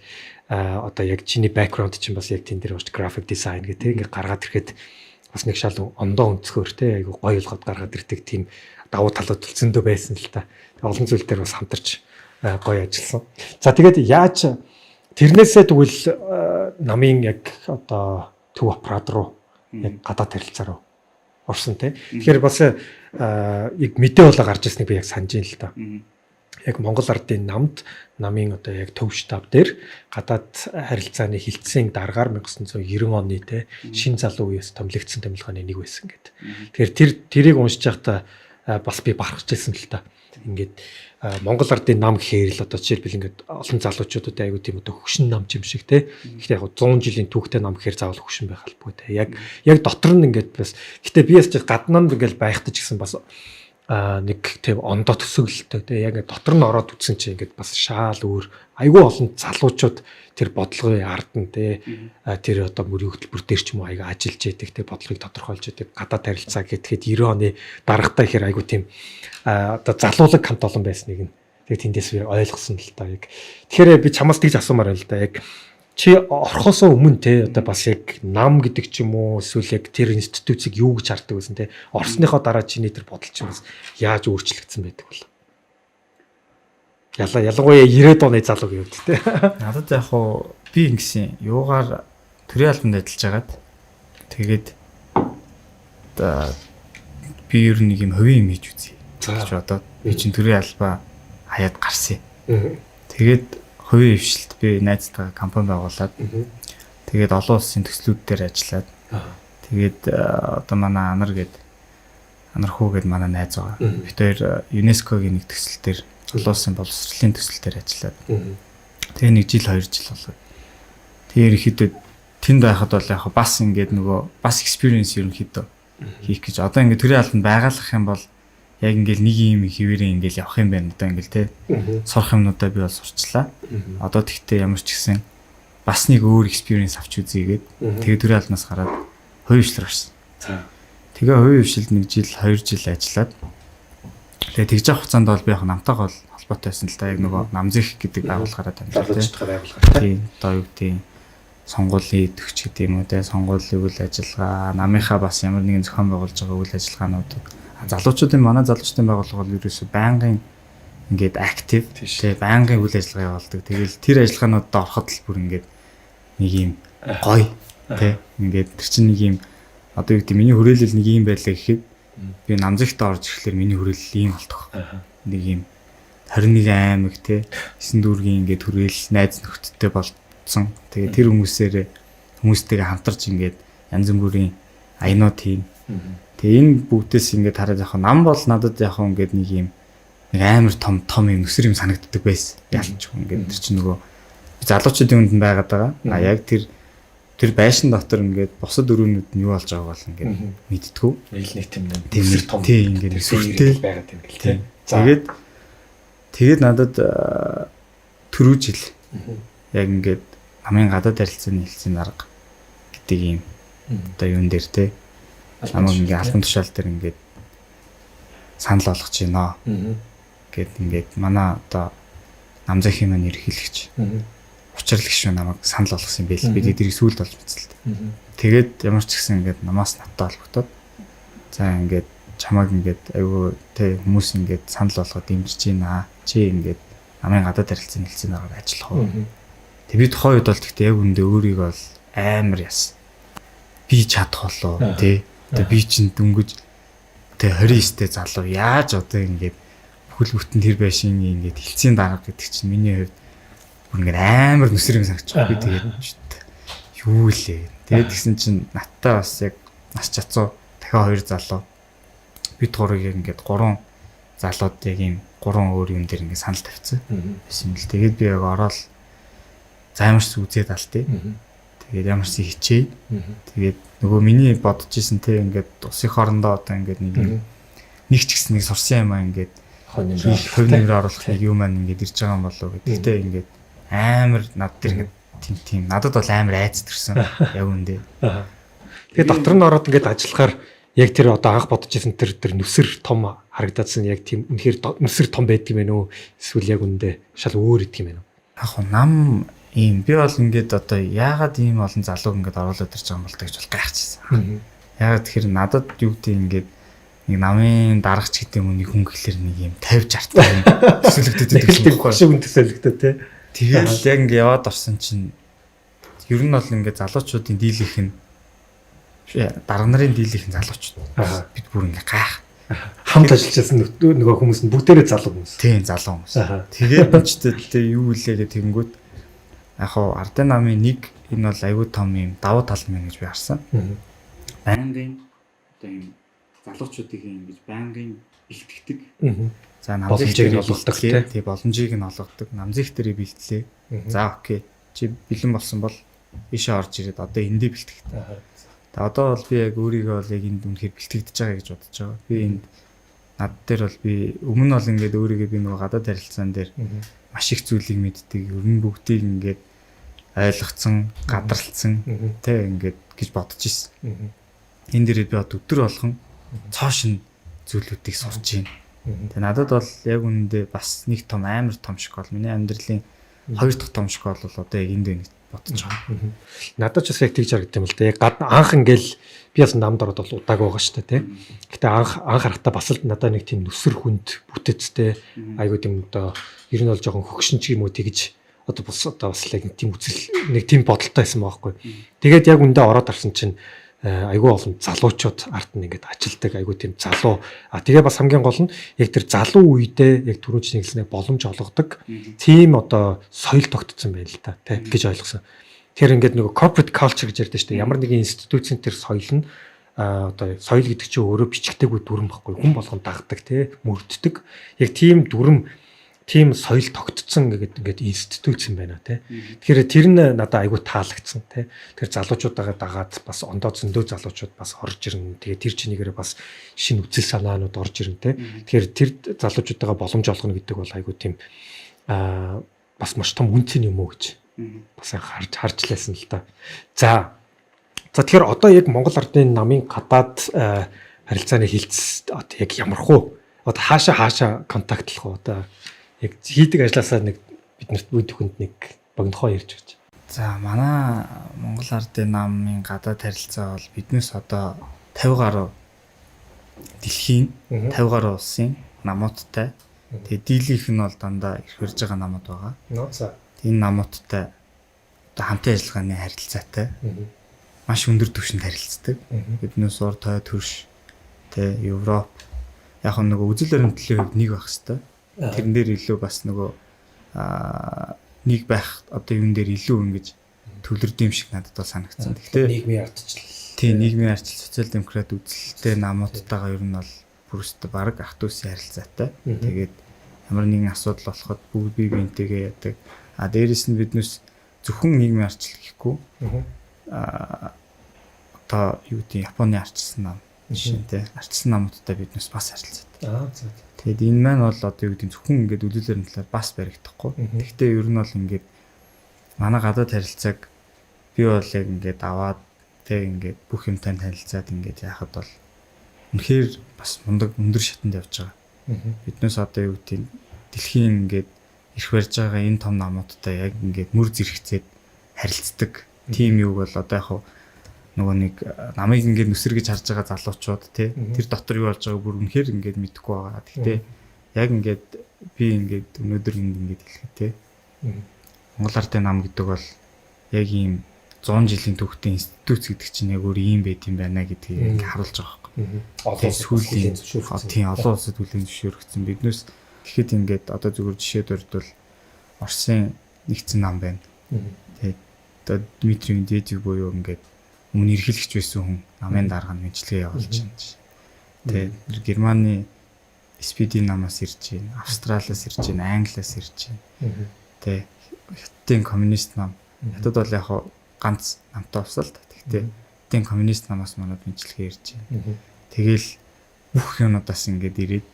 одоо яг чиний бэкграунд чинь бас яг тэн дээр бас график дизайн гэдэг ингээд гаргаад ирэхэд бас нэг шал ондоо өнцгөр те айгу гоё болгоод гаргаад ирдэг тийм давуу талууд төлцөндөө байсан л та. Олон зүйл дээр бас хамтарч гоё ажилласан. За тэгээд яаж тэрнээсээ тэгвэл намын яг одоо төв аппарат руу яг гадаад харилцаа руу орсон те. Тэгэхээр бас яг мэдээ болоо гарч ирснийг би яг санаж ин л та. Яг Монгол Ардын намд намын одоо яг төв штаб дээр гадаад харилцааны хилцээний дараагаар 1990 оны те шин залуу үеэс томилогдсон томилгооны нэг байсан гэдэг. Тэгэхээр тэрийг уншиж байхдаа бас би барахж ирсэн л та. Ингээд Монгол Ардын нам гэхээр л одоо жишээлбэл ингээд олон залуучуудад аягүй тийм одоо хөгшин нам юм шиг те. Гэхдээ яг 100 жилийн түүхтэй нам гэхээр заавал хөгшин байх албагүй те. Яг дотор нь ингээд бас гэхдээ би ясч гаднаа нь ингээд байхдаж гэсэн бас нэг тийм ондоо төсөглөлтөө те яг дотор нь ороод үтсэн чинь ингээд бас шаал өөр айгүй олон залуучууд тэр бодлогын ард нь те тэр одоо мөрийн хөтөлбөр дээр ч юм уу аяга ажиллаж яадаг те бодлогыг тодорхойлж яадаг гадаад харилцаа гэхэд 90 оны дарагтаа ихэр айгүй тийм одоо залуулаг хамт олон байсныг нь тэгээд тэндээс би ойлгосон л та яг тэгэхээр би чамаас тийж асуумаар байна л да яг чи орхосоо өмнө те одоо бас яг нам гэдэг ч юм уу эсвэл яг тэр институцийг юу гэж хардаг байсан те орсныхоо дараа чиний тэр бодол чинь бас яаж өөрчлөгдсөн байдаг бол ялангуяа 90-ад оны залуугийн хувьд те надад яг хуу би ингэсэн юугаар төрийн албанд ажиллаж агаад тэгээд би ер нь нэг юм хувийн юм хийж үзье гэж бодоод би чинь төрийн албаа хаяад гарсан. Тэгээд хувийн хвшилт би найзтайгаа компани байгуулад тэгээд олон улсын төслүүд дээр ажиллаад тэгээд одоо манай анар хүү гээд манай найз байгаа. Бид хоёр ЮНЕСКОгийн нэг төсөл дээр олон улсын боловсролын төсөл дээр ажиллаад тэгээ 1 жил 2 жил болоод тэгээ ерөнхийдөө тэнд байхад бол яг бас ингээд нөгөө бас experience ерөнхийдөө хийх гэж одоо ингээд төрийн албанд байгалах юм бол яг ингээл нэг юм хിവэрээ ингээл явах юм байна одоо ингээл те сурах юмнуудаа би бол сурчлаа. Одоо тэгтээ ямар ч гэсэн бас нэг өөр experience авч үзье гээд тэгээ төрийн албанаас гараад хувийн хвшлэр орсон. Тэгээ хувийн хвшилд 1 жил 2 жил ажиллаад тэгээ тэгж явах хугацаанд бол би яг намтайгаа бол холбоотой байсан л да яг нөгөө намзих гэдэг байгууллагаараа байгууллагаар тийм одоо юу гэдэг сонгуулийн төгч гэдэг юм уу те сонгуулийн үйл ажиллагаа намынхаа бас ямар нэгэн зохион байгуулж байгаа үйл ажиллагаануудад залуучуудын манай залуучдын байгууллага бол ерөөсөй байнгын ингээд актив тий байнгын үйл ажиллагаа явуулдаг. Тэгэл тэр ажиллагаануудад ороход л бүр ингээд нэг юм гоё тий ингээд тэр чинь нэг юм одоо юу гэдэг миний хүрээлэл нэг юм байлаа гэхэд би намзагт орж ирэхлээр миний хүрээлэл ийм болтох. Нэг юм 21 аймаг тий 9 дүүргийн ингээд хүрээлэл найз нөхдөдтэй болцсон. Тэгээ тэр хүмүүстэйгээ хамтарч ингээд янз бүрийн аянууд хийн. Тэгээ энэ бүгдээс ингээд хараад яг нам бол надад яг ингээд нэг юм нэг амар том юм өсөр юм санагддаг байсан. Ялч ингээд тэр чинь нөгөө залуучуудын хүнд байгаад байгаа. Яг тэр байшин дотор ингээд бусад өрөөнүүд нь юу болж байгааг бол ингээд мэдтгүү. Нэг тийм өсөр том тийм ингээд өсөртэй байгаад юм гэл тий. Тэгээд надад түрүү жил яг ингээд намын гадаад харилцааны хэлцээний арга гэдэг юм одоо юун дээр тий намайг ингээ албан тушаал дээр ингээд санал болгож байна гэд ингээд манай одоо намзахын маань ерхийлэгч учирлагч намайг санал болгосон юм байл. Би тэрийг сүүлд олж мэдсэлтэй. Тэгээд ямар ч гэсэн ингээд намаас надтай холбогдоод за ингээд чамайг ингээд айгүй тэ хүмүүс ингээд санал болгоод дэмжиж байна. Чи ингээд намын гадаад харилцааны хэлцээний аргаар ажиллах уу? Тэг би тухайн үед бол гэхдээ яг үндэ өөрийгөө бол амар яасан. Би чадах болоо тий. Тэг би чинь дөнгөж тэг 29-тэй залуу яаж одоо ингээд бүхэл бүтэн тэр байшин ингээд хэлцээний дарга гэдэг чинь миний хувьд бүр ингээд амар нүсэр юм санагч байгаа. Би тэгээд юу лээ. Тэгээд гисэн чинь надтай бас яг нас чацуу дахиад 2 залуу бид гурыг ингээд 3 залууд яг ийм 3 өөр юм дээр ингээд санал тавьсан. Байсан л тэгээд би яг ороод за ямарч үзээд алдъя. Тэгээд ямарч хичээ. Тэгээд нөгөө миний бодож исэн те ингээд усын хоорондоо одоо ингээд нэг ч гэсэн нэг сурсан юм аа ингээд хувь нэмрээ оруулах нэг юм маань ингээд ирж байгаа юм болов уу гэдэгтэй ингээд амар над дээр ингээд тийм надад бол амар айц төрсөн яг үндэ. Тэгээд дотор нь ороод ингээд ажиллахаар яг тэр одоо анх бодож исэн тэр нүсэр том харагдаадсан яг тийм үнэхээр нүсэр том байдаг юм байна уу эсвэл яг үндэ шал өөр идэг юм байна уу? Яг нам ийм би бол ингээд одоо яагаад ийм олон залуу ингээд оруулаад ирж байгаа юм бол гэж бол гайхчихсан. Яагаад тэгэхээр надад юу гэдэг ингээд нэг намын дарагч гэдэг юм нэг хүн гэхэлэр нэг юм 50 60 таа төсөөлөгдөд байдаг байхгүй шиг төсөөлөгдөд тий. Тэгээд яг ингээд яваад орсон чинь ер нь бол ингээд залуучуудын дийлийнх нь дарга нарын дийлийнх нь залуучууд бид бүр ингээд гайх хамт ажиллажсэн нөгөө хүмүүс нь бүгдээрээ залуу хүмүүс. Тийм залуу хүмүүс. Тэгээд бичтэй юу илээ гэх тэгэнгүүт яг хоо ардын намын нэг энэ бол аюу том юм давуу тал мэн гэж би харсан. Байнгын одоо юм залуучуудыг ингэж байнгын бэлтгэдэг. За намзыг олгодог тий боломжийг нь олгодог. Намзыг дээрээ бэлтлээ. За окей. Чи бэлэн болсон бол ийшээ орж ирээд одоо эндээ бэлтгэх. Тэгээ одоо бол би яг өөрийгөө бол яг энд үнэхээр бэлтгэгдэж байгаа гэж бодож байгаа. Би энд над дээр бол би өмнө бол ингээд өөрийгөө би нөгөө гадаад харилцаан дээр маш их зүйлийг мэддэг. Ер нь бүгдийг ингээд ойлгоцсон, гадралцсан тэ ингээд гэж бодож ирсэн. Энэ дээр би одоо өдөр болгон цоошин зүйлүүдийг сурч байна. Тэгээ надад бол яг үүндээ бас нэг том амар том шиг бол миний амьдралын хоёр дахь том шиг бол одоо яг энд байна гэж бодож байгаа. Надад ч бас яг тэгж харагдсан юм л да. Яг анх ингээл би бас намд ороод бол удааг байгаа шүү дээ, тий. Гэтэ анх харахтаа бас л надад нэг тийм нүсэр хүнд бүтэцтэй айгуу тийм одоо ер нь бол жоохон хөгшин ч юм уу тэгж одоо бас яг тийм үзэл нэг тийм бодолтой байсан байхгүй. Тэгээд яг үндэ ороод арсан чинь айгүй олон залуучууд ард нь ингээд ажилдаг айгүй тийм залуу. Тэгээ бас хамгийн гол нь яг тэр залуу үедээ яг түрүүч нэглэснээр боломж олгодог тийм одоо соёл тогтцсон байл л та тий гэж ойлгосон. Тэр ингээд нөгөө corporate culture гэж ярьдэн шүү дээ. Ямар нэгэн институцийн тэр соёл нь одоо соёл гэдэг чинь өөрөө бичигдээгүй дүрм байхгүй. Хүн болгон дагдаг тий мөрддөг. Яг тийм дүрм тийм соёл тогтцсон ингээд институт юм байна тий. Тэгэхээр тэр нь надад айгүй таалагдсан тий. Тэр залуучуудаа дагаад бас ондоо зөндөө залуучууд бас орж ирнэ. Тэгээ тэр чинийгээрээ бас шинэ үзэл санаанууд орж ирнэ тий. Тэгэхээр тэр залуучуудаа боломж олгоно гэдэг бол айгүй тийм бас маш том үнцэн юм уу гэж бас харж лээсэн л да. За тэгэхээр одоо яг Монгол Ардын намын гадаад харилцааны хилцс одоо яг ямар хөө одоо хаашаа контактлах уу одоо яг хийдэг ажлаасаа нэг биднэрт үе төхөнд нэг богинохоо ярьж өгч. За манай Монгол Ардын намын гадаад харилцаа бол биднээс одоо 50 гаруй дэлхийн 50 гаруй улсын намуудтай. Тэгээ дийлийнх нь бол дандаа их барьж байгаа намууд байгаа. За энэ намуудтай одоо хамтын ажиллагааны харилцаатай. Маш өндөр түвшинд харилцдаг. Биднээс урд тойр төрш тэ Европ яг нөгөө үзэл баримтлалын хувьд нэг байх хэвээр. Тэрэн дээр илүү бас нөгөө нэг байх одоо юун дээр илүү ингэж төвлөрдөм шиг надад бол санагдсан. Гэхдээ нийгмийн ардчлал. Тийм нийгмийн ардчлал социал демократ үзэлтэй намуудтайгаа ер нь бол бүрстэ баг ах дүүсийн харилцаатай. Тэгээд ямар нэгэн асуудал болоход бүгд бие биентэйгээ яадаг. Дээрэс нь биднээс зөвхөн нийгмийн ардчлал гэхгүй. Одоо юу гэдэг Японы ардчилсан нам жишээ ардчилсан намуудтай биднээс бас харилцаатай. Тэгэд энэ маань бол одоо юу гэдэг зөвхөн ингээд үлээлэр нь талаар бас баригдахгүй. Гэхдээ ер нь бол ингээд манай гадаад харилцааг би бол яг ингээд аваад тэг ингээд бүх юмтай танилцаад ингээд яхад бол үнэхээр бас мундаг өндөр шатанд явж байгаа. Биднээс одоо юу гэдэг дэлхийн ингээд ирэх барьж байгаа энэ том намуудтай яг ингээд мөр зэрэгцээд харилцдаг. Тим юуг бол одоо яг нөгөө нэг намайг ингээд нүсэр гэж харж байгаа залуучууд тий тэр дотор юу болж байгааг бүр үнэхээр ингээд мэдэхгүй байгаа. Гэхдээ яг ингээд би ингээд өнөөдөр ингээд хэлэхэд тий Монгол Ардын нам гэдэг бол яг ийм 100 жилийн түүхтэй институт гэдэг чинь яг өөр ийм байт юм байна гэдгийг ингээд харуулж байгаа байхгүй. Одоо сүүлийн тийм олон улсад хүлээн зөвшөөрөгдсөн. Биднээс тэгэхэд ингээд одоо зөвхөн жишээд өрдвөл Оросын нэгдсэн нам байна. Тэгээд одоо Дмитрий Медведев буюу ингээд өмнө эрхлэгч байсан хүн намын дарга нь мэдлэгээ явуулж байна. Тэгээд Германы SPD намаас ирж байна, Австралиас ирж байна, Англиас ирж байна. Тэгээд Хятадын коммунист нам. Хятад бол яг ганц намтай усал та. Гэхдээ Хятадын коммунист намаас манад мэдлэгээ ирж байна. Тэгэл бүх юмудаас ингээд ирээд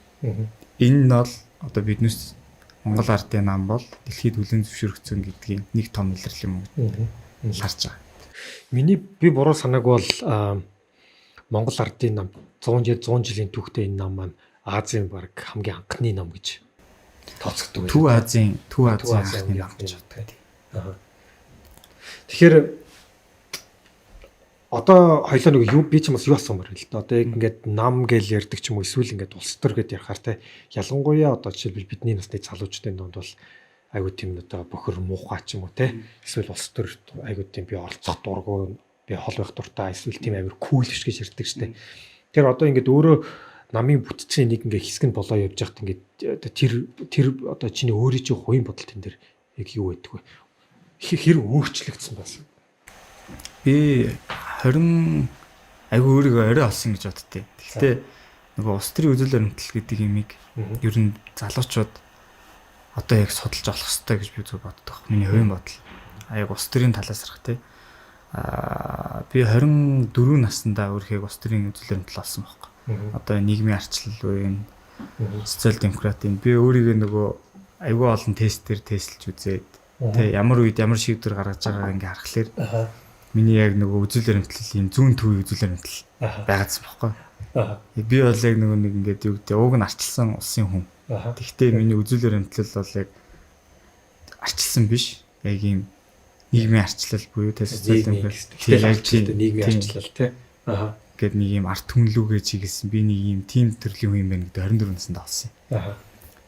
энэ нь бол одоо биднээс Монгол Ардын нам бол дэлхийд хүлээн зөвшөөрөгдсөн гэдгийг нэг том илэрлэл юм уу харж байгаа. Миний би буруу санааг бол Монгол Ардын нам 100 жилийн түүхтэй энэ нам маань Азийн баг хамгийн анхны нам гэж тооцогддог. Төв Азийн анхны нам гэж боддог. Тэгэхээр одоо хоёлоо нэг юу би ч бас юу асуумаар л да. Одоо яг ингээд нам гэж ярьдаг ч юм уу эсвэл ингээд улс төр гэдээ ярихаар те ялангуяа одоо жишээлбэл бидний насны залуучдын дунд бол айгуу тийм одоо бохор муухай ч юм уу те эсвэл улс төр айгуу тийм би оролцох дурггүй би хол байх дуртай эсвэл тийм амир кул биш гэж ярьдаг штэ. Тэр одоо ингээд өөрөө намын бүтцийн нэг ингээ хэсэг нь болоо явж байхад ингээд тэр одоо чиний өөрийн чинь хувийн бодол тэн дээр яг юу байдаг вэ? Хэр өөрчлөгдсөн байсан? Би 20 айгүй өөрийгөө орой олсон гэж боддتي. Гэхдээ нөгөө улс төрийн үзэл баримтлал гэдэг юмыг ер нь залуучууд одоо яг судалж олох хэрэгтэй гэж би зөв боддог. Миний хувийн бодол. Яг улс төрийн талаас харах тий. Би 24 наснда өөрхийг улс төрийн үзэл баримтлал олсон байхгүй. Одоо нийгмийн арчлал буюу Социал демократын би өөрийгөө нөгөө айгүй олон тестээр тестэлж үзээд тэ ямар үед ямар шийдвэр гаргаж байгааг ингээ харахаар миний яг нөгөө үзэл баримтлал юм зүүн төвийн үзэл баримтлал байгаадсан байхгүй. Би бол яг нөгөө нэг ингээд юу гэдэг ууг нь арчилсан улсын хүн. Тэгвэл миний үзэл баримтлал бол яг арчилсан биш. Яг ийм нийгмийн арчлал буюу тэ социал демократ нийгмийн арчлал тий. Гэт нэг ийм арт түнлүүгээ чиглэсэн би нэг ийм тим төрлийн хүн юм байна гэдэг 24 наснд олсон.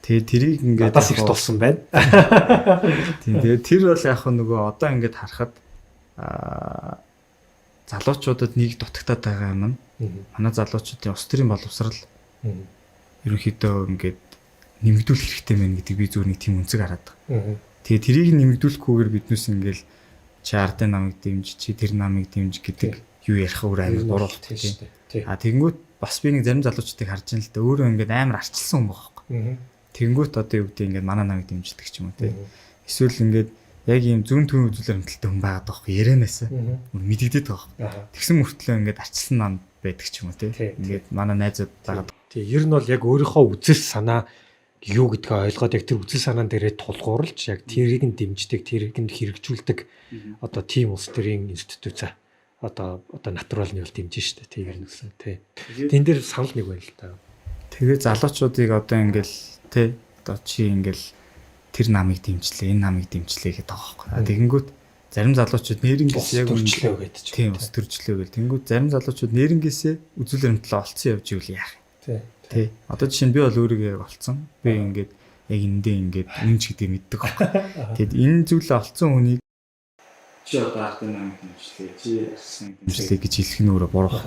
Тэгээ тэрийг ингээд надаас их тулсан байна. Тэгээ тэр бол яг нөгөө одоо ингээд харахад залуучуудад нэг дутагтаад байгаа юм. Манай залуучуудын улс төрийн боловсрал ерөнхийдөө ингээд нэмэгдүүлэх хэрэгтэй байна гэдэг би зүгээр нэг тийм үнцэг хараад байгаа. Тэгээ тэрийг нэмэгдүүлэхгүйгээр биднээс ингээл чи ардын намыг дэмж чи тэр намыг дэмж гэдэг юу ярих өөр амар буруу тийм. Тэгэнгүүт бас би нэг зарим залуучуудыг харж байна л да өөрөө ингээд амар арчилсан хүн байхгүй. Тэгэнгүүт одоо юу гэдэг ингээд манай намыг дэмждэг ч юм уу тийм. Эсвэл ингээд яг ийм зүүн төвийн үзүүлэлт хөндлөлтөй хүн байгаад байгаа байхгүй ярианаас мэдэгдээд байгаа байхгүй. Тэгсэн мөртлөө ингээд арчилсан нам байдаг ч юм уу тийм. Ингээд манай найзууд байгаад. Тийм ер нь бол яг өөрийнхөө үзэл санаа юу гэдгээ ойлгоод яг тэр үзэл санаан дээрээ тулгуурлаж яг тэрийг нь дэмждэг, тэрийг нь хэрэгжүүлдэг одоо тийм улс төрийн институт одоо натуралны бол дэмжин шүү дээ. Тийм ер нь үсэн тий. Тэн дээр санал нэг байна л та. Тэгээ залуучуудыг одоо ингээл тий одоо чи ингээл тэр намыг дэмжлээ, энэ намыг дэмжлээ гэдэг байгаа байхгүй. Тэгэнгүүт зарим залуучууд нэрнгээс яг төрчлөө гэдэг чинь. Тийм бас төрчлөө гэл. Тэгэнгүүт зарим залуучууд нэрнгээсээ үзүүл баримтлал олцсон явж ивэл яах вэ? Тий. Одоо жишээ нь би бол өөрийгөө яг олцсон. Би ингээд яг эндээ ингээд үнж гэдэг мэддэг байхгүй. Тэгэд энэ зүйлээ олцсон хүнийг чи одоо ардын намыг дэмжлээ, чи арсан дэмжлээ гэж хэлэх нь өөрөө буруу.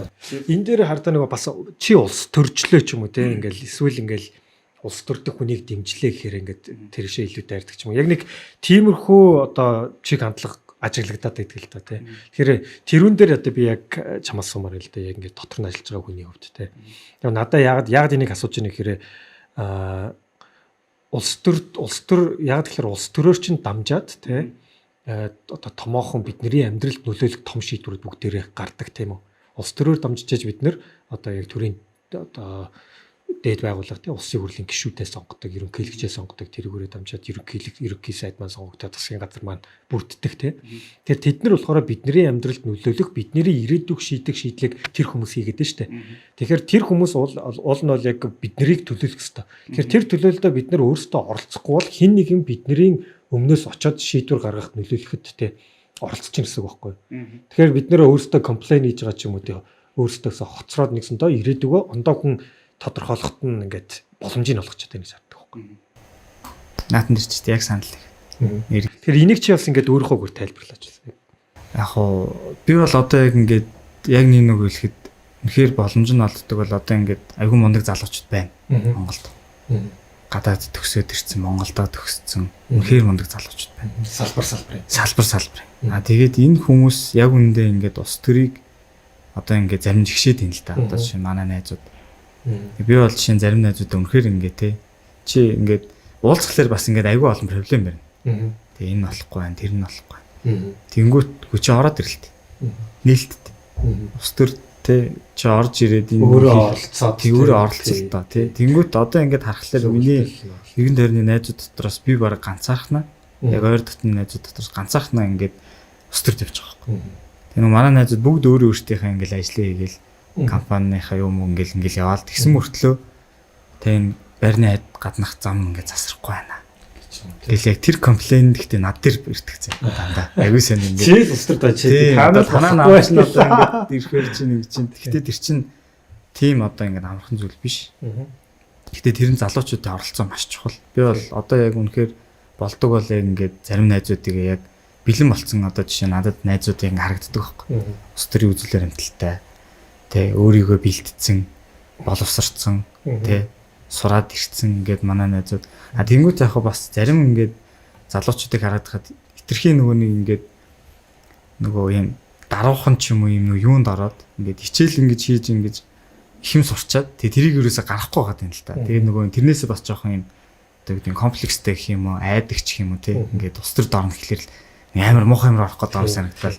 Энэ дээр хардаа нөгөө бас чи улс төрчлөө ч юм уу тий ингээл эсвэл ингээл улс төрдөг хүнийг дэмжлээ гэхээр ингээд тэр шээ илүү дайрдаг ч юм уу. Яг нэг тиймэрхүү одоо чиг хандлага ажиглагдаад байдаг л та тий. Тэгэхээр тэрүүн дээр одоо би яг чамаас сумаар л да яг ингээд дотор нь ажиллаж байгаа хүний хувьд тий. Яг надад яг энийг асууж байгаа гэхээр улс төр яг тэгэхээр улс төрөөр чинь дамжаад тий одоо томоохон бидний амьдралд нөлөөлөх том шийдвэрүүд бүгдээрээ гардаг тийм үү. Улс төрөөр дамжиж бид нэр одоо яг төрийн одоо дээд байгууллага тийм улсын хурлын гишүүдээ сонгодог, ерөнхийлөгчөө сонгодог, тэрүүгээрээ дамжаад ерөнхий сайд маань сонгогдоод засгийн газар маань бүрддэг тийм. Тэгэхээр тэд нар болохоор бидний амьдралд нөлөөлөх, бидний ирээдүйг шийдэх шийдлийг тэр хүмүүс хийгээд байна шүү дээ. Тэгэхээр тэр хүмүүс уул нь бол яг биднийг төлөөлөх ёстой. Тэгэхээр тэр төлөөлөлдөө бид нар өөрсдөө оролцохгүй бол хэн нэгэн бидний өмнөөс очоод шийдвэр гаргахад нөлөөлөхөд тийм оролцож чинь гэсэн үг байхгүй. Тэгэхээр бид нэр өөрсдөө комплейн хийж байгаа ч юм уу тийм өөрсдөөсөө хоцроод нэгсэн доо ирээдүгөө ондоо хүн тодорхойлоход нь ингээд боломжийг олгох чаддаг гэж хардаг байхгүй. Наатан дээр ч яг санал их. Тэгэхээр энийг чи бас ингээд өөрийнхөө гөр тайлбарлаач байна. Яг хоо би бол одоо яг ингээд яг нэг хэлэхэд үнэхээр боломж нь олддог бол одоо ингээд айгүй мундаг залуучууд байна Монголд. Гадаад төгсөөд ирсэн, Монголдо төгссөн үнэхээр мундаг залуучууд байна. Салбар. Тэгээд энэ хүмүүс яг үндэ ингээд ус төрийг одоо ингээд зарим жигшээд юм л та. Одоо жишээ манай найзууд. Би бол жишээ зарим найзууд үнэхээр ингээд те чи ингээд уулзхлаар бас ингээд айгүй олон проблем байна. Тэгээ энэ болохгүй байна, тэр нь болохгүй. Тэнгүүт хүчээ ороод ирэлт. Нээлтт. Ус төр те чи орж ирээд энэ өөрөө оролцоо та те. Тэнгүүт одоо ингээд харахаар миний нэгэн тойрны найзууд дотроос би баг ганцаархнаа. Яг ойр дотны найзууд дотроос ганцаархнаа ингээд ус төрд явж байгаа байхгүй. Тэгээ манай найзууд бүгд өөрөө өөртөөхөө ингээд ажиллаа хийгээл компанийхаа юм ингээл яваал тэгсэн мөртлөө тэг байрны хайд гаднах зам ингээд засрахгүй байна. Тэгэл яг тэр комплейн гэхдээ над дээр ирдэгцээ дандаа. Аюу сан ингээд. Чи устдад чи танаа намч нь одоо ингээд ирэхээр чи нэг чинь гэхдээ тэр чин тим одоо ингээд амархан зүйл биш. Гэхдээ тэр нь залуучуудын оролцоо маш чухал. Би бол одоо яг үнэхээр болдог бол яг ингээд зарим найзуудыг яг бэлэн болцсон одоо жишээ надад найзуудыг ингээд харагддаг байхгүй. Ус төрийн үзүүлэлт амталтай. Тэ өөрийгөө бэлтцсэн, боловсрцсан, тэ сураад ирсэн ингээд манай найзууд. Тэнгүүт яг бас зарим ингээд залуучуудыг хараад хитрхийн нөгөө нэг ингээд нөгөө юм даруухан ч юм уу юм юунд ороод ингээд хичээл ингэж хийж ингэж ихэм сурчаад тэрийг юусаа гарахгүй байгаа юм л та. Тэгээ нөгөө тэрнээсээ бас жоохон юм одоо гэдэг комплекстэй гэх юм уу, айдаг ч юм уу тэ ингээд ус төр дорно гэхэлэр амар муухай амар орох гэдэг санагдтал.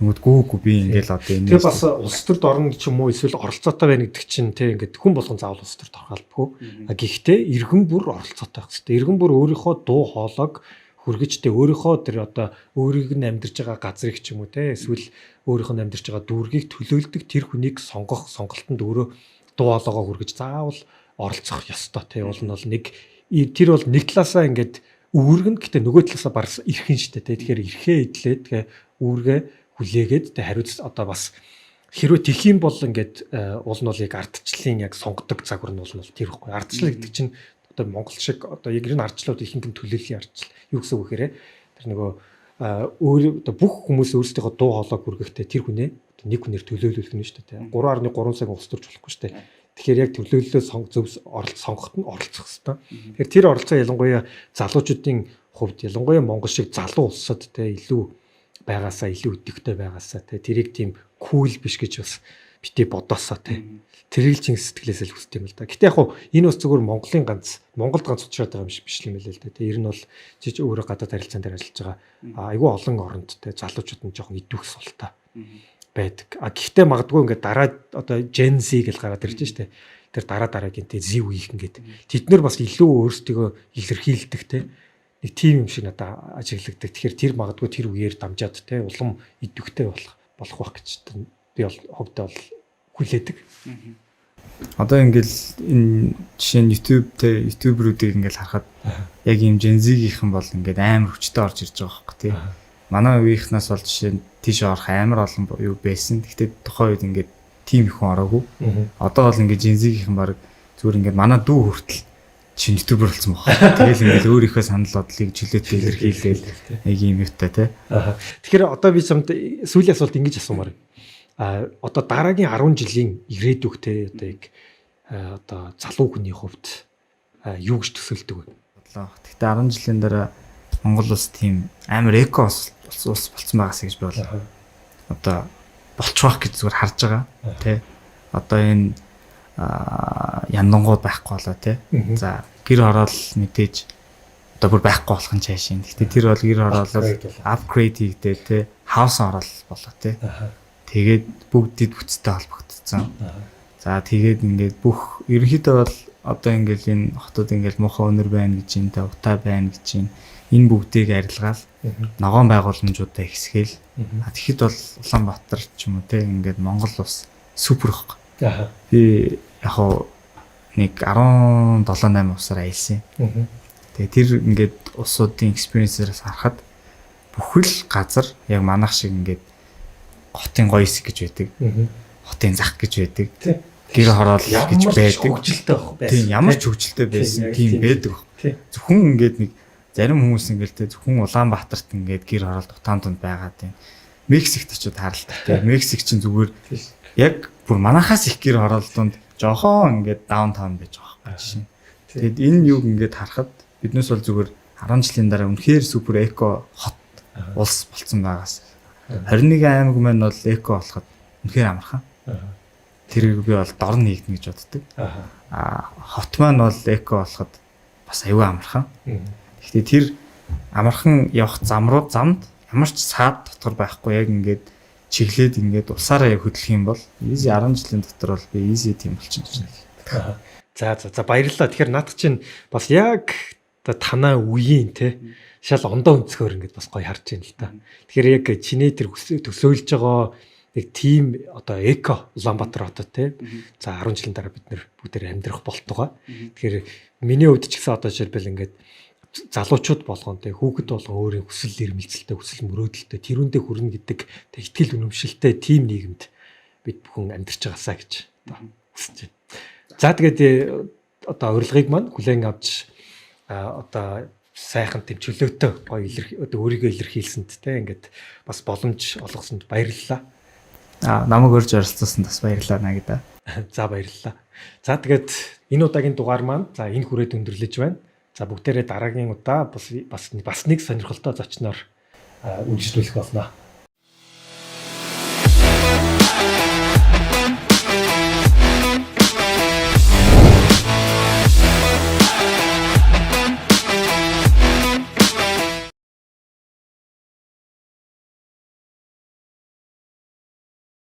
Тэнгүүд гүүгүй би ингээл одоо энэ. Тэгээ бас улс төрд орно ч юм уу эсвэл оролцоотой байна гэдэг чинь те ингээд хүн болгон заавал улс төрд орох албагүй. Гэхдээ иргэн бүр оролцоотой байх хэрэгтэй. Иргэн бүр өөрийнхөө дуу хоолойг хүргэжтэй өөрийнхөө тэр одоо өөрийг нь амьдарч байгаа газрыг ч юм уу те эсвэл өөрийнх нь амьдарч байгаа дүүргийг төлөөлдөг тэр хүнийг сонгох сонголтонд өөрөө дуу хоолойгоо хүргэж заавал оролцох ёстой те. Уул нь бол нэг тэр бол нэг талаасаа ингээд үүргэн гэхдээ нөгөө талаасаа барс ирхэн штэ те. Тэгэхээр ирхээ идлээ тэгээ үүргээ хүлээгээд тэгээ хариуц одоо бас хэрвээ тэх юм бол ингээд уул нь бол яг ардчлалын яг сонгодог загвар нь бол тэр ихгүй. Ардчлал гэдэг чинь одоо Монгол шиг одоо яг энэ ардчлалууд ихэнх нь төлөөллийн ардчлал юу гэсэн үг хэрэг тэр нөгөө өөр одоо бүх хүмүүс өөрсдийнхөө дуу хоолойг хүргэхдээ тэр хүнээ нэг хүнээр төлөөлөх нь шүү дээ. 3.3 цаг улс төрж болохгүй шүү дээ. Тэгэхээр яг төлөөллөө сонгоход нь оролцох хэрэгтэй. Тэгэхээр тэр оролцоо ялангуяа залуучуудын хувьд ялангуяа Монгол шиг залуу улсад те илүү байгаасаа илүү өдөгтэй байгаасаа те тэрийг тийм кул биш гэж бас бити бодоосоо те тэрийг чин сэтгэлээсээ л хүсдэг юм л да. Гэтэ яг хуу энэ бас зүгээр Монголд ганц учраад байгаа юм биш юм л л да. Ер нь бол жиж өөрөө гадаад харилцаан дээр ажиллаж байгаа айгүй олон оронд те залуучууд нь жоохон идүүх султаа байдаг. Гэхдээ магадгүй ингээд дараа одоо Gen Z гэж гараад ирж штэ. Тэр дараагийн тэ Z үеийнх ингээд тэд нар бас илүү өөрсдөө илэрхийлдэг те. Нэг тим юм шиг надад ажиглагддаг. Тэгэхээр тэр магадгүй тэр үеэр дамжаад те улам идэвхтэй болох байх гэж би бол хөвдөө бол хүлээдэг. Одоо ингээл энэ жишээ нь YouTube-руудыг ингээл харахад яг юм Gen Z-гийнхэн бол ингээд амар хүчтэй орж ирж байгаа байхгүй тий. Манай үеийнхнээс бол жишээ нь тийш орох амар олон юу байсан. Гэхдээ тухайн үед ингээд тим их хүн ороогүй. Одоо бол ингээд Gen Z-гийнхэн баг зүгээр ингээд манай дүү хүртэл чинь ютубер болсон байна. Тэгэл ингээд өөрийнхөө санал бодлыг чөлөөтэй илэрхийлээл нэг юм юутай тий. Тэгэхээр одоо би чамд сүүлийн асуулт ингэж асуумаар. Одоо дараагийн 10 жилийн ирээдүйг те одоо яг одоо залуу хүний хувьд юу гэж төсөөлдөг вэ? Гэхдээ 10 жилийн дараа Монгол улс тийм амар эко улс болсон байгаас гэж би бол одоо болчих гэж зүгээр харж байгаа тий. Одоо энэ яндангууд байхгүй болоо тий. За гэр ороод мэдээж одоо бүр байхгүй болох нь цаашийн. Гэхдээ тэр бол гэр ороод апгрейд хийгдээ тий. Хаус орол болоо тий. Тэгээд бүгдд бүтцтэй холбогдсон. За тэгээд ингээд бүх ерөнхийдөө бол одоо ингээд энэ хотод ингээд муухай өнөр байна гэж энэ тавтай байна гэж энэ бүгдийг арилгаал ногоон байгууламжуудаа ихсгээл. Тэгэхэд бол Улаанбаатар ч юм уу те ингээд Монгол улс супер их. Би яг хоо нэг 17-8 усаар аялсан. Тэгээд тэр ингээд улсуудын экспириенсээс харахад бүхэл газар яг манайх шиг ингээд хотын гоё хэсэг гэж байдаг. Хотын зах гэж байдаг. Гэр хороол гэж байдаг. Тийм ямар ч хөвгөлтэй байсан тийм байдаг. Зөвхөн ингээд нэг зарим хүмүүс ингээд те зөвхөн Улаанбаатарт ингээд гэр хороол дутаан тунд байгаад байна. Мексикт очиод харалтай те. Мексик чинь зүгээр яг бүр манахаас их гэр хороол тунд жоохон ингээд даунтаун байж байгаа юм шиг. Тэгэд энэ юг ингээд харахад биднээс бол зүгээр 10 жилийн дараа үнэхээр супер эко хот улс болцсон байгаас 21 аймаг маань бол эко болоход үнэхээр амархан. Тэрийг би бол дор нэгднэ гэж боддог. Хот маань бол эко болоход бас аюу амархан. Гэхдээ тэр амархан явах замд ямар ч саад дотор байхгүй яг ингээд чиглээд ингээд усаараа яг хөдлөх юм бол easy 10 жилийн дотор бол би easy тийм болчихно гэж байна. За баярлалаа. Тэгэхээр над чинь бас яг танаа үеийн те шал ондоо өнцгөр ингээд бас гоё харж байна л та. Тэгэхээр яг чиний тэр төсөөлж байгаа нэг тим одоо эко Улаанбаатар хотод те. За 10 жилийн дараа бид нэр бүгдээр амьдрах болтугай. Тэгэхээр миний хувьд ч гэсэн одоо жишээлбэл ингээд залуучууд болгоон те хүүхэд болгон өөрийн хүсэл эрмэлзэлтэй хүсэл мөрөөдөлтэй тэрүүндээ хүрнэ гэдэг тэг итгэл үнэмшилтэй тим нийгэмд бид бүхэн амьдарч байгаасаа гэж хүсэж байна. За тэгээд одоо урилгыг маань хүлээн авч одоо сайхан тэм чөлөөтэй гоё одоо өөрийгөө илэрхийлсэнд те ингээд бас боломж олгосонд баярлалаа. Намайг өрж оролцуулсанд бас баярлалаа нагида. За баярлалаа. За тэгээд энэ удаагийн дугаар маань за энэ хүрээд өндөрлөж байна. За бүгдээрээ дараагийн удаа бас нэг сонирхолтой зочноор үргэлжлүүлэх болно.